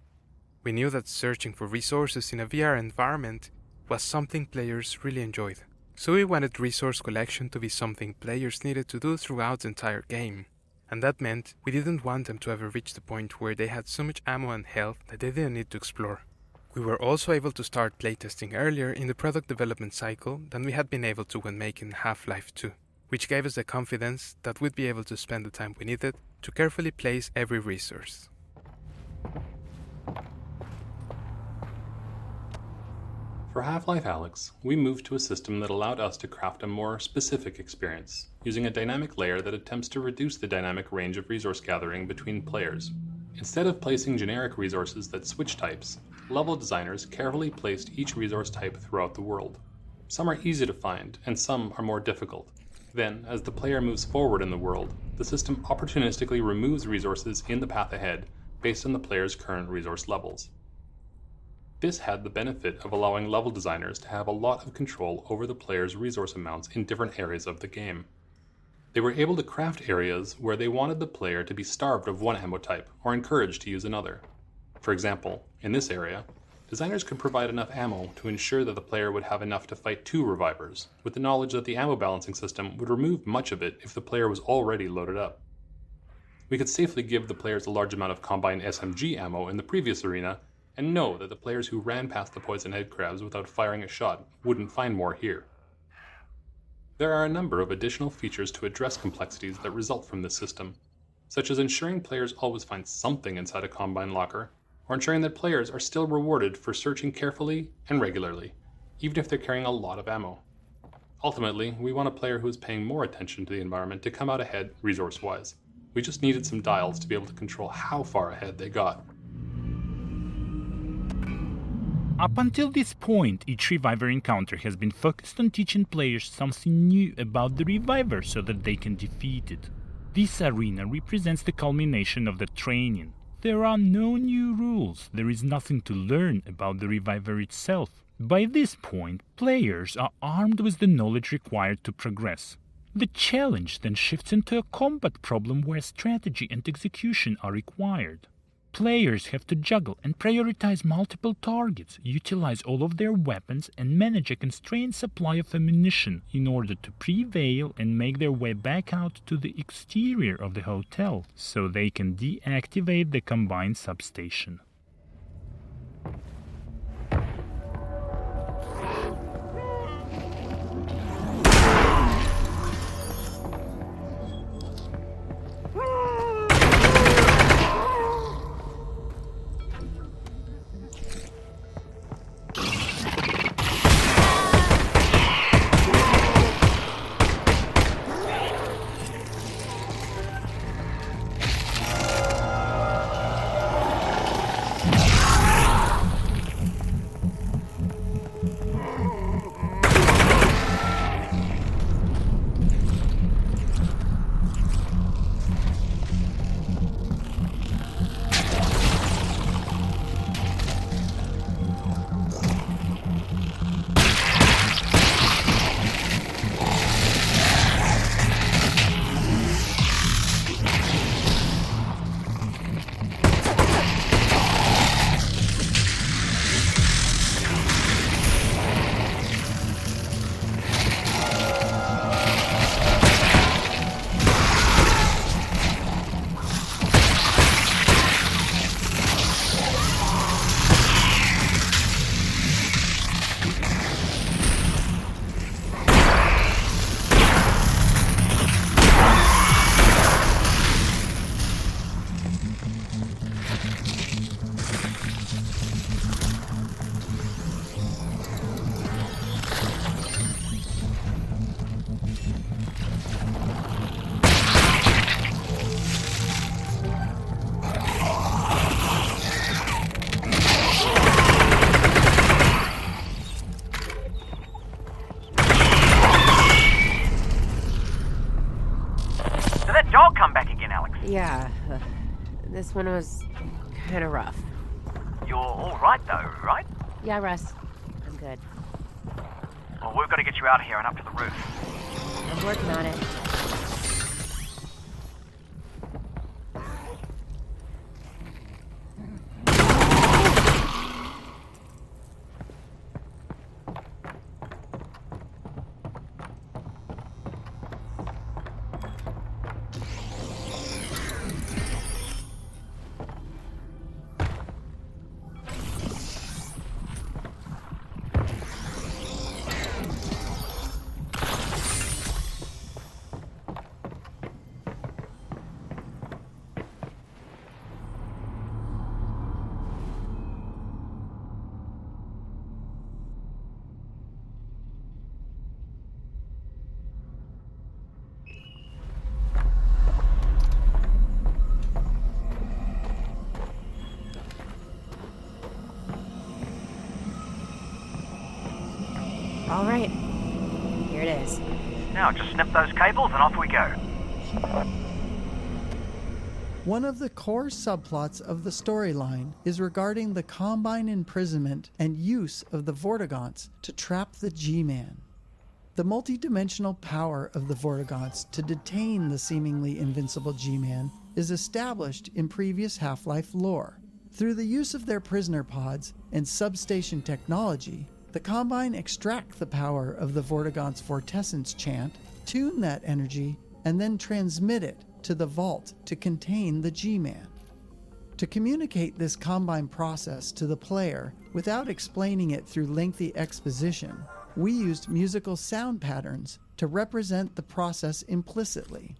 We knew that searching for resources in a VR environment was something players really enjoyed. So we wanted resource collection to be something players needed to do throughout the entire game. And that meant we didn't want them to ever reach the point where they had so much ammo and health that they didn't need to explore. We were also able to start playtesting earlier in the product development cycle than we had been able to when making Half-Life 2, which gave us the confidence that we'd be able to spend the time we needed to carefully place every resource. For Half-Life Alyx, we moved to a system that allowed us to craft a more specific experience, using a dynamic layer that attempts to reduce the dynamic range of resource gathering between players. Instead of placing generic resources that switch types, level designers carefully placed each resource type throughout the world. Some are easy to find, and some are more difficult. Then, as the player moves forward in the world, the system opportunistically removes resources in the path ahead based on the player's current resource levels. This had the benefit of allowing level designers to have a lot of control over the player's resource amounts in different areas of the game. They were able to craft areas where they wanted the player to be starved of one ammo type or encouraged to use another. For example, in this area, designers could provide enough ammo to ensure that the player would have enough to fight 2 revivers, with the knowledge that the ammo balancing system would remove much of it if the player was already loaded up. We could safely give the players a large amount of Combine SMG ammo in the previous arena, and know that the players who ran past the poison head crabs without firing a shot wouldn't find more here. There are a number of additional features to address complexities that result from this system, such as ensuring players always find something inside a Combine locker, or ensuring that players are still rewarded for searching carefully and regularly, even if they're carrying a lot of ammo. Ultimately, we want a player who is paying more attention to the environment to come out ahead resource-wise. We just needed some dials to be able to control how far ahead they got. Up until this point, each Reviver encounter has been focused on teaching players something new about the Reviver so that they can defeat it. This arena represents the culmination of the training. There are no new rules, there is nothing to learn about the Reviver itself. By this point, players are armed with the knowledge required to progress. The challenge then shifts into a combat problem where strategy and execution are required. Players have to juggle and prioritize multiple targets, utilize all of their weapons, and manage a constrained supply of ammunition in order to prevail and make their way back out to the exterior of the hotel so they can deactivate the combined substation. that dog come back again, Alyx? Yeah, this one was kind of rough. You're all right, though, right? Yeah, Russ. I'm good. Well, we've got to get you out of here and up to the roof. I'm working on it. All right, here it is. Now, just snip those cables and off we go. One of the core subplots of the storyline is regarding the Combine imprisonment and use of the Vortigaunts to trap the G-Man. The multidimensional power of the Vortigaunts to detain the seemingly invincible G-Man is established in previous Half-Life lore. Through the use of their prisoner pods and substation technology, the Combine extract the power of the Vortigaunts' Vortessence chant, tune that energy, and then transmit it to the vault to contain the G-Man. To communicate this Combine process to the player without explaining it through lengthy exposition, we used musical sound patterns to represent the process implicitly.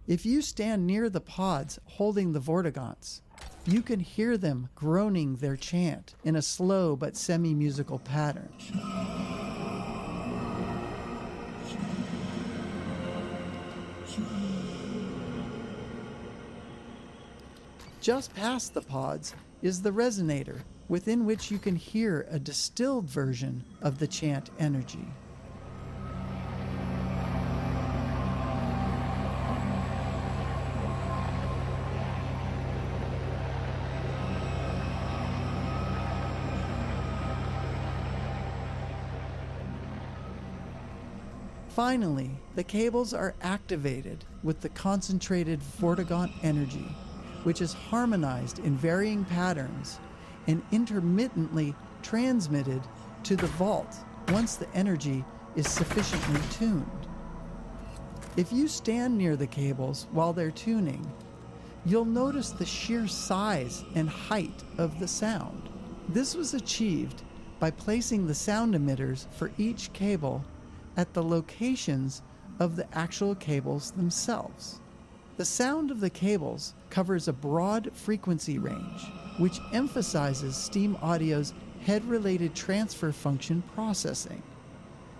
If you stand near the pods holding the Vortigaunts, you can hear them groaning their chant in a slow but semi-musical pattern. Just past the pods is the resonator, within which you can hear a distilled version of the chant energy. Finally, the cables are activated with the concentrated Vortigaunt energy, which is harmonized in varying patterns and intermittently transmitted to the vault once the energy is sufficiently tuned. If you stand near the cables while they're tuning, you'll notice the sheer size and height of the sound. This was achieved by placing the sound emitters for each cable at the locations of the actual cables themselves. The sound of the cables covers a broad frequency range, which emphasizes Steam Audio's head-related transfer function processing.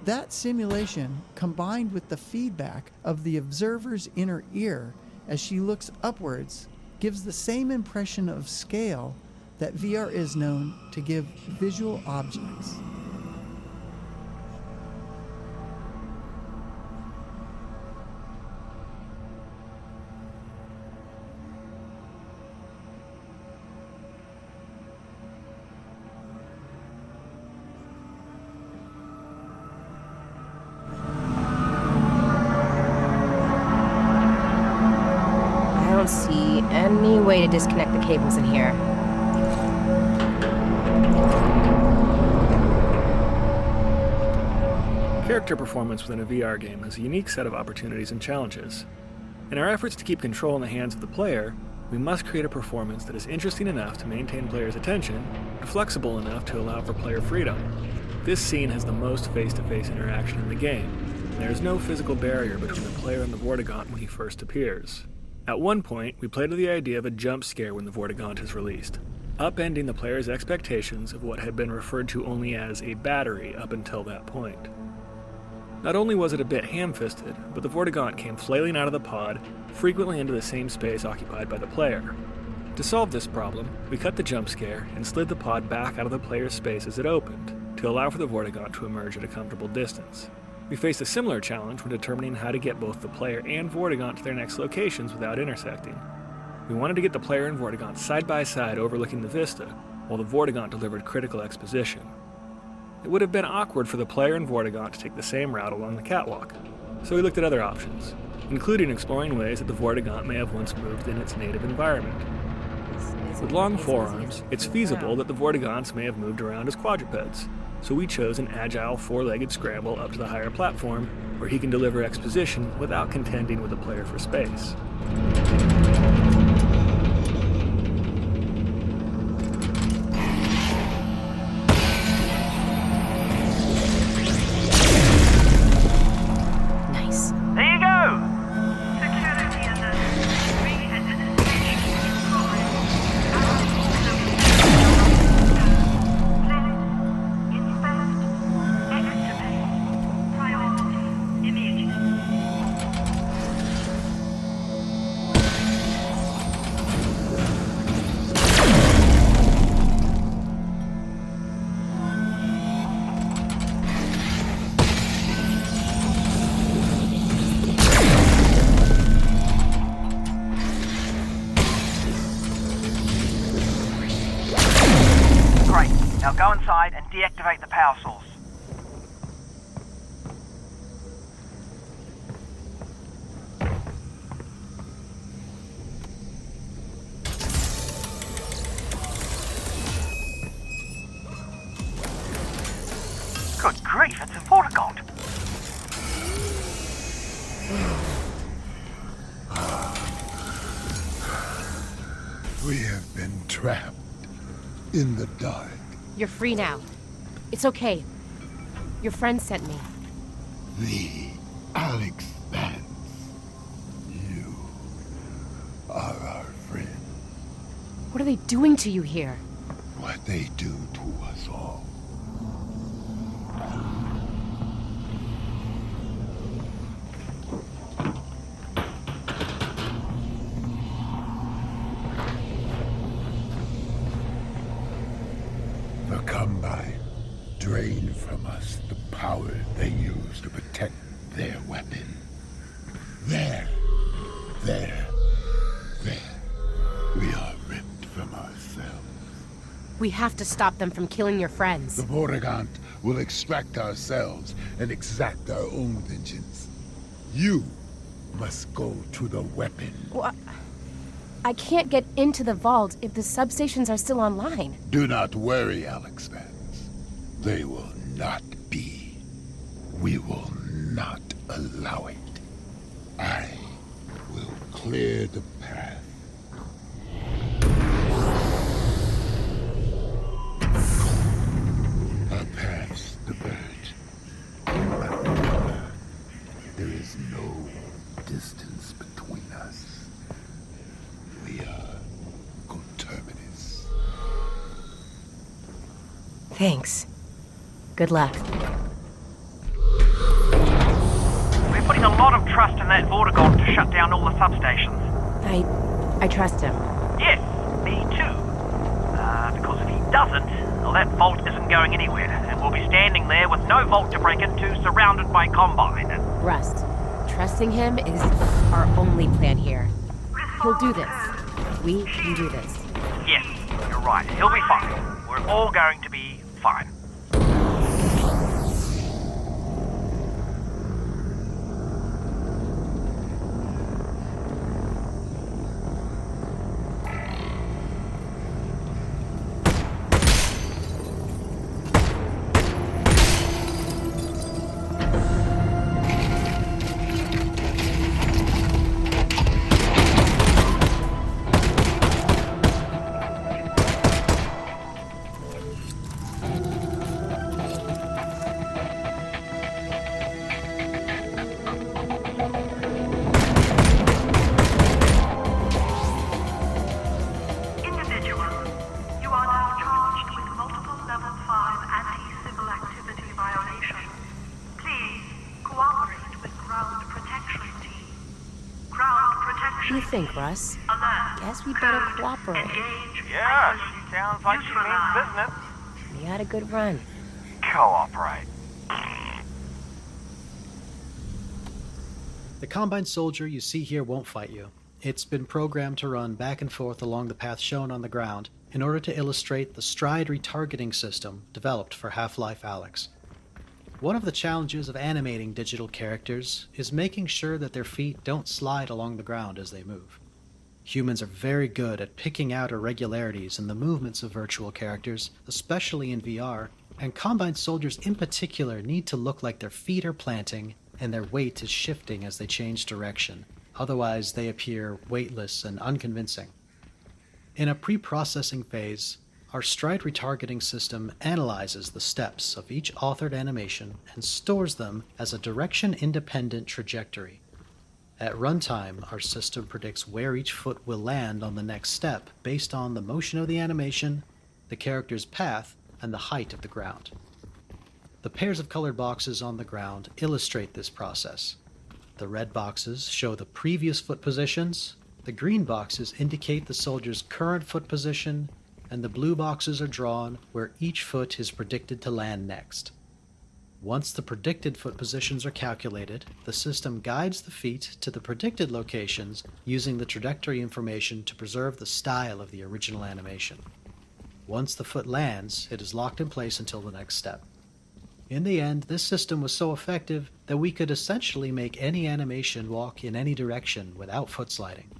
That simulation, combined with the feedback of the observer's inner ear as she looks upwards, gives the same impression of scale that VR is known to give visual objects. See any way to disconnect the cables in here. Character performance within a VR game has a unique set of opportunities and challenges. In our efforts to keep control in the hands of the player, we must create a performance that is interesting enough to maintain players' attention, but flexible enough to allow for player freedom. This scene has the most face-to-face interaction in the game, and there is no physical barrier between the player and the Vortigaunt when he first appears. At one point, we played with the idea of a jump scare when the Vortigaunt is released, upending the player's expectations of what had been referred to only as a battery up until that point. Not only was it a bit ham-fisted, but the Vortigaunt came flailing out of the pod, frequently into the same space occupied by the player. To solve this problem, we cut the jump scare and slid the pod back out of the player's space as it opened, to allow for the Vortigaunt to emerge at a comfortable distance. We faced a similar challenge when determining how to get both the player and Vortigaunt to their next locations without intersecting. We wanted to get the player and Vortigaunt side by side overlooking the vista, while the Vortigaunt delivered critical exposition. It would have been awkward for the player and Vortigaunt to take the same route along the catwalk, so we looked at other options, including exploring ways that the Vortigaunt may have once moved in its native environment. With long forearms, it's feasible that the Vortigaunts may have moved around as quadrupeds, so we chose an agile four-legged scramble up to the higher platform where he can deliver exposition without contending with the player for space. Nice. There you go! Great. Now go inside and deactivate the power source. Good grief, it's a Vortigaunt. We have been trapped in the dark. You're free now. It's okay. Your friend sent me. The Alyx fans. You are our friend. What are they doing to you here? What they do to us all. The Combine drain from us the power they use to protect their weapon. There. We are ripped from ourselves. We have to stop them from killing your friends. The Vortigaunt will extract ourselves and exact our own vengeance. You must go to the weapon. Well, I can't get into the vault if the substations are still online. Do not worry, Alyx fans. They will not be. We will not allow it. I will clear the path. Our paths diverge. There is no distance between us. We are coterminous. Thanks. Good luck. We're putting a lot of trust in that Vortigaunt to shut down all the substations. I trust him. Yes, me too. Because if he doesn't, well, that vault isn't going anywhere, and we'll be standing there with no vault to break into, surrounded by Combine. Rust. Trusting him is our only plan here. He'll do this. We can do this. Yes, you're right. He'll be fine. We're all going to be fine. What do you think, Russ? Guess we better cooperate. Yeah, she sounds like she means business. We had a good run. Cooperate. The Combine Soldier you see here won't fight you. It's been programmed to run back and forth along the path shown on the ground in order to illustrate the stride retargeting system developed for Half-Life Alyx. One of the challenges of animating digital characters is making sure that their feet don't slide along the ground as they move. Humans are very good at picking out irregularities in the movements of virtual characters, especially in VR, and Combine Soldiers in particular need to look like their feet are planting and their weight is shifting as they change direction. Otherwise, they appear weightless and unconvincing. In a pre-processing phase, our stride retargeting system analyzes the steps of each authored animation and stores them as a direction-independent trajectory. At runtime, our system predicts where each foot will land on the next step based on the motion of the animation, the character's path, and the height of the ground. The pairs of colored boxes on the ground illustrate this process. The red boxes show the previous foot positions, the green boxes indicate the soldier's current foot position, and the blue boxes are drawn where each foot is predicted to land next. Once the predicted foot positions are calculated, the system guides the feet to the predicted locations using the trajectory information to preserve the style of the original animation. Once the foot lands, it is locked in place until the next step. In the end, this system was so effective that we could essentially make any animation walk in any direction without foot sliding.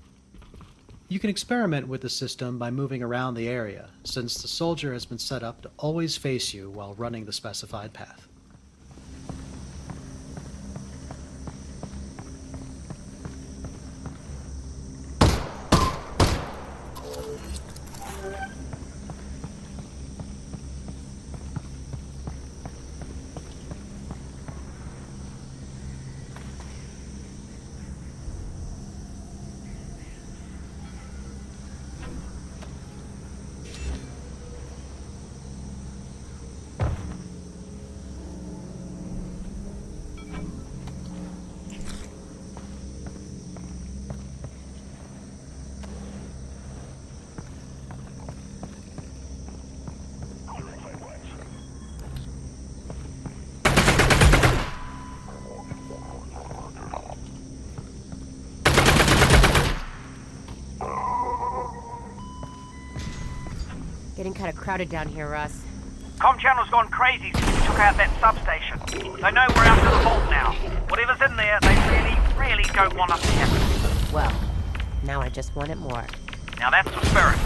You can experiment with the system by moving around the area, since the soldier has been set up to always face you while running the specified path. Getting kind of crowded down here, Russ. Comm channel's gone crazy since we took out that substation. They know we're out to the vault now. Whatever's in there, they really don't want us near. Well, now I just want it more. Now that's the spirit.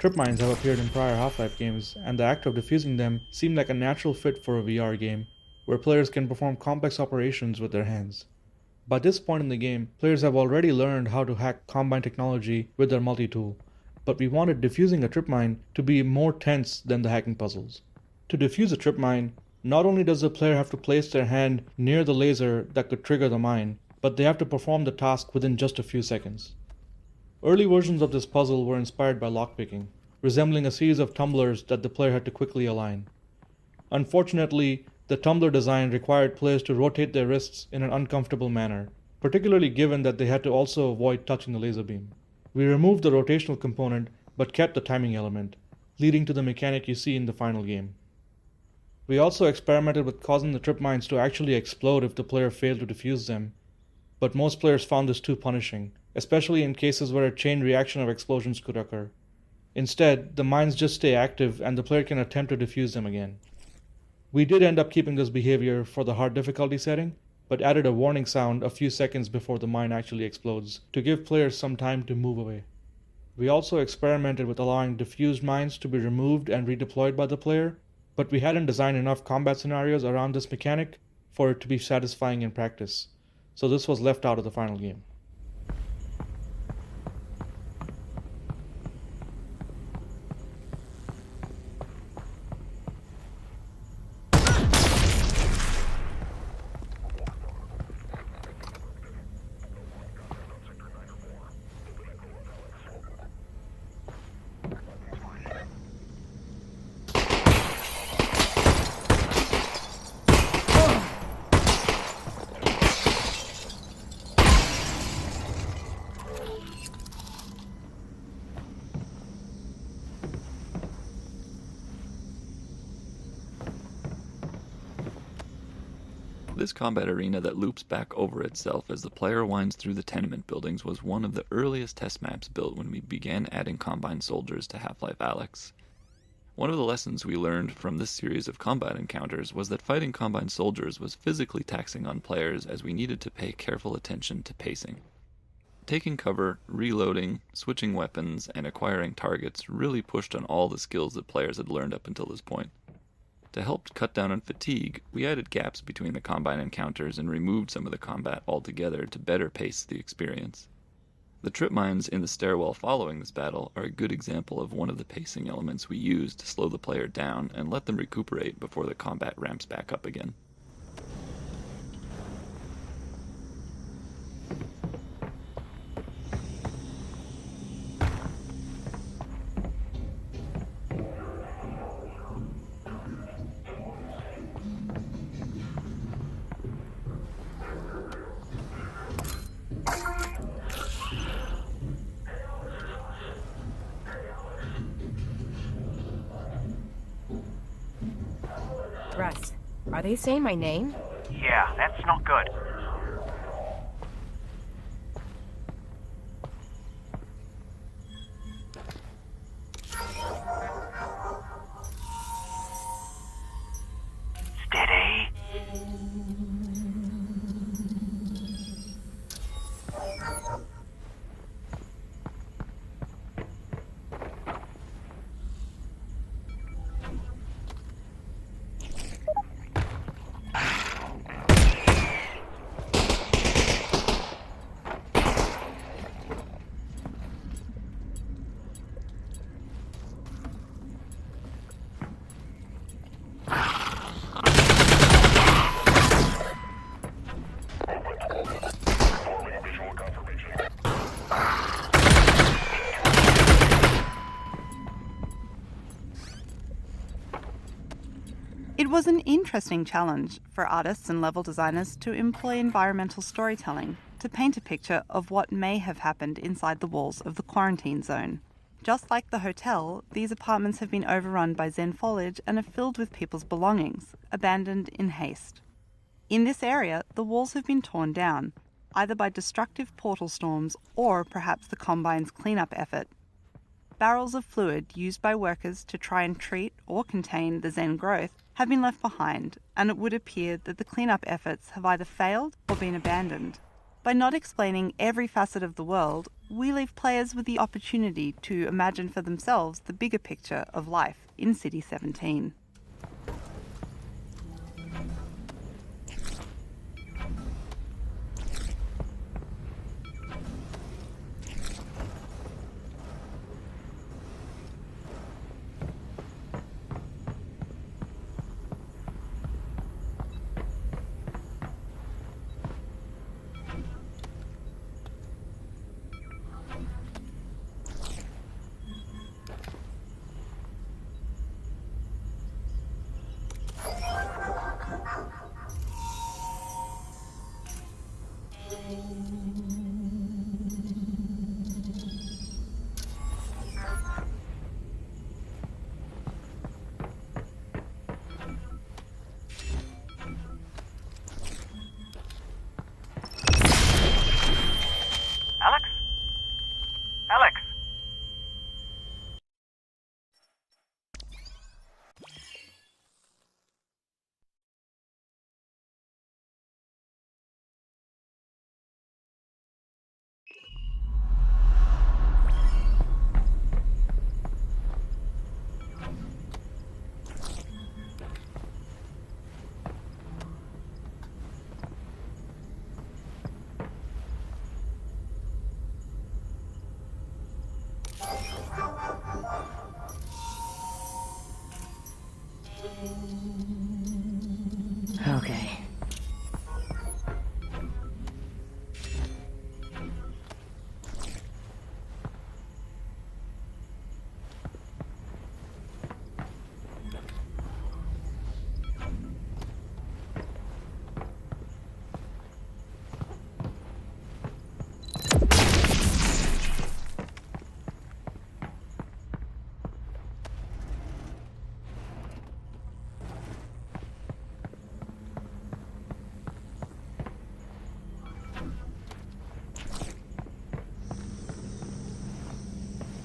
Trip mines have appeared in prior Half-Life games, and the act of defusing them seemed like a natural fit for a VR game, where players can perform complex operations with their hands. By this point in the game, players have already learned how to hack Combine technology with their multi-tool, but we wanted defusing a trip mine to be more tense than the hacking puzzles. To defuse a trip mine, not only does the player have to place their hand near the laser that could trigger the mine, but they have to perform the task within just a few seconds. Early versions of this puzzle were inspired by lockpicking, resembling a series of tumblers that the player had to quickly align. Unfortunately, the tumbler design required players to rotate their wrists in an uncomfortable manner, particularly given that they had to also avoid touching the laser beam. We removed the rotational component but kept the timing element, leading to the mechanic you see in the final game. We also experimented with causing the trip mines to actually explode if the player failed to defuse them, but most players found this too punishing, especially in cases where a chain reaction of explosions could occur. Instead, the mines just stay active and the player can attempt to defuse them again. We did end up keeping this behavior for the hard difficulty setting, but added a warning sound a few seconds before the mine actually explodes to give players some time to move away. We also experimented with allowing diffused mines to be removed and redeployed by the player, but we hadn't designed enough combat scenarios around this mechanic for it to be satisfying in practice, so this was left out of the final game. This combat arena that loops back over itself as the player winds through the tenement buildings was one of the earliest test maps built when we began adding Combine soldiers to Half-Life Alyx. One of the lessons we learned from this series of combat encounters was that fighting Combine soldiers was physically taxing on players, as we needed to pay careful attention to pacing. Taking cover, reloading, switching weapons, and acquiring targets really pushed on all the skills that players had learned up until this point. To help cut down on fatigue, we added gaps between the Combine encounters and removed some of the combat altogether to better pace the experience. The trip mines in the stairwell following this battle are a good example of one of the pacing elements we used to slow the player down and let them recuperate before the combat ramps back up again. Russ, are they saying my name? Yeah, that's not good. Steady. It was an interesting challenge for artists and level designers to employ environmental storytelling to paint a picture of what may have happened inside the walls of the quarantine zone. Just like the hotel, these apartments have been overrun by Zen foliage and are filled with people's belongings, abandoned in haste. In this area, the walls have been torn down, either by destructive portal storms or perhaps the Combine's cleanup effort. Barrels of fluid used by workers to try and treat or contain the Zen growth have been left behind, and it would appear that the cleanup efforts have either failed or been abandoned. By not explaining every facet of the world, we leave players with the opportunity to imagine for themselves the bigger picture of life in City 17.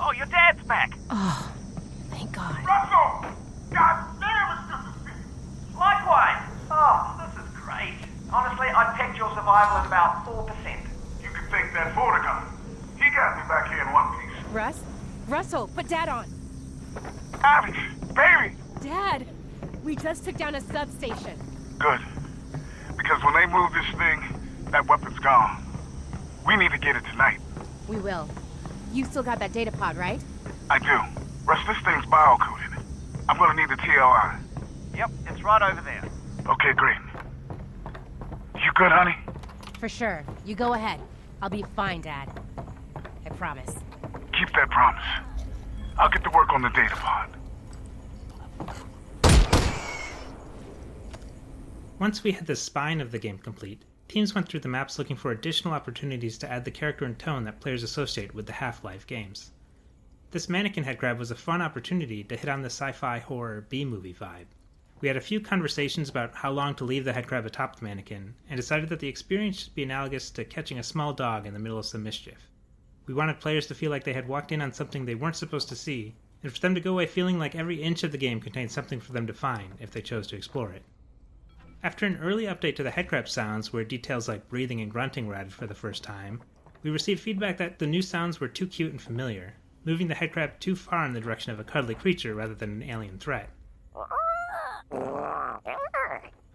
Oh, your dad's back! Oh, thank God. Russell! God damn, it's good to see you! Likewise! Oh, this is great. Honestly, I'd pegged your survival at about 4%. You can thank that Vortigern. He got me back here in one piece. Russell, put Dad on. Alyx, baby! Dad, we just took down a substation. Good. Because when they move this thing, that weapon's gone. We need to get it tonight. We will. You still got that data pod, right? I do. Russ, this thing's biocoded. I'm gonna need the TLI. Yep, it's right over there. Okay, great. You good, honey? For sure. You go ahead. I'll be fine, Dad. I promise. Keep that promise. I'll get to work on the data pod. Once we had the spine of the game complete, teams went through the maps looking for additional opportunities to add the character and tone that players associate with the Half-Life games. This mannequin head grab was a fun opportunity to hit on the sci-fi horror B-movie vibe. We had a few conversations about how long to leave the head crab atop the mannequin, and decided that the experience should be analogous to catching a small dog in the middle of some mischief. We wanted players to feel like they had walked in on something they weren't supposed to see, and for them to go away feeling like every inch of the game contained something for them to find if they chose to explore it. After an early update to the headcrab sounds where details like breathing and grunting were added for the first time, we received feedback that the new sounds were too cute and familiar, moving the headcrab too far in the direction of a cuddly creature rather than an alien threat.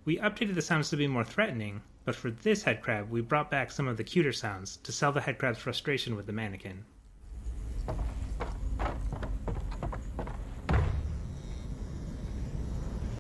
We updated the sounds to be more threatening, but for this headcrab we brought back some of the cuter sounds to sell the headcrab's frustration with the mannequin.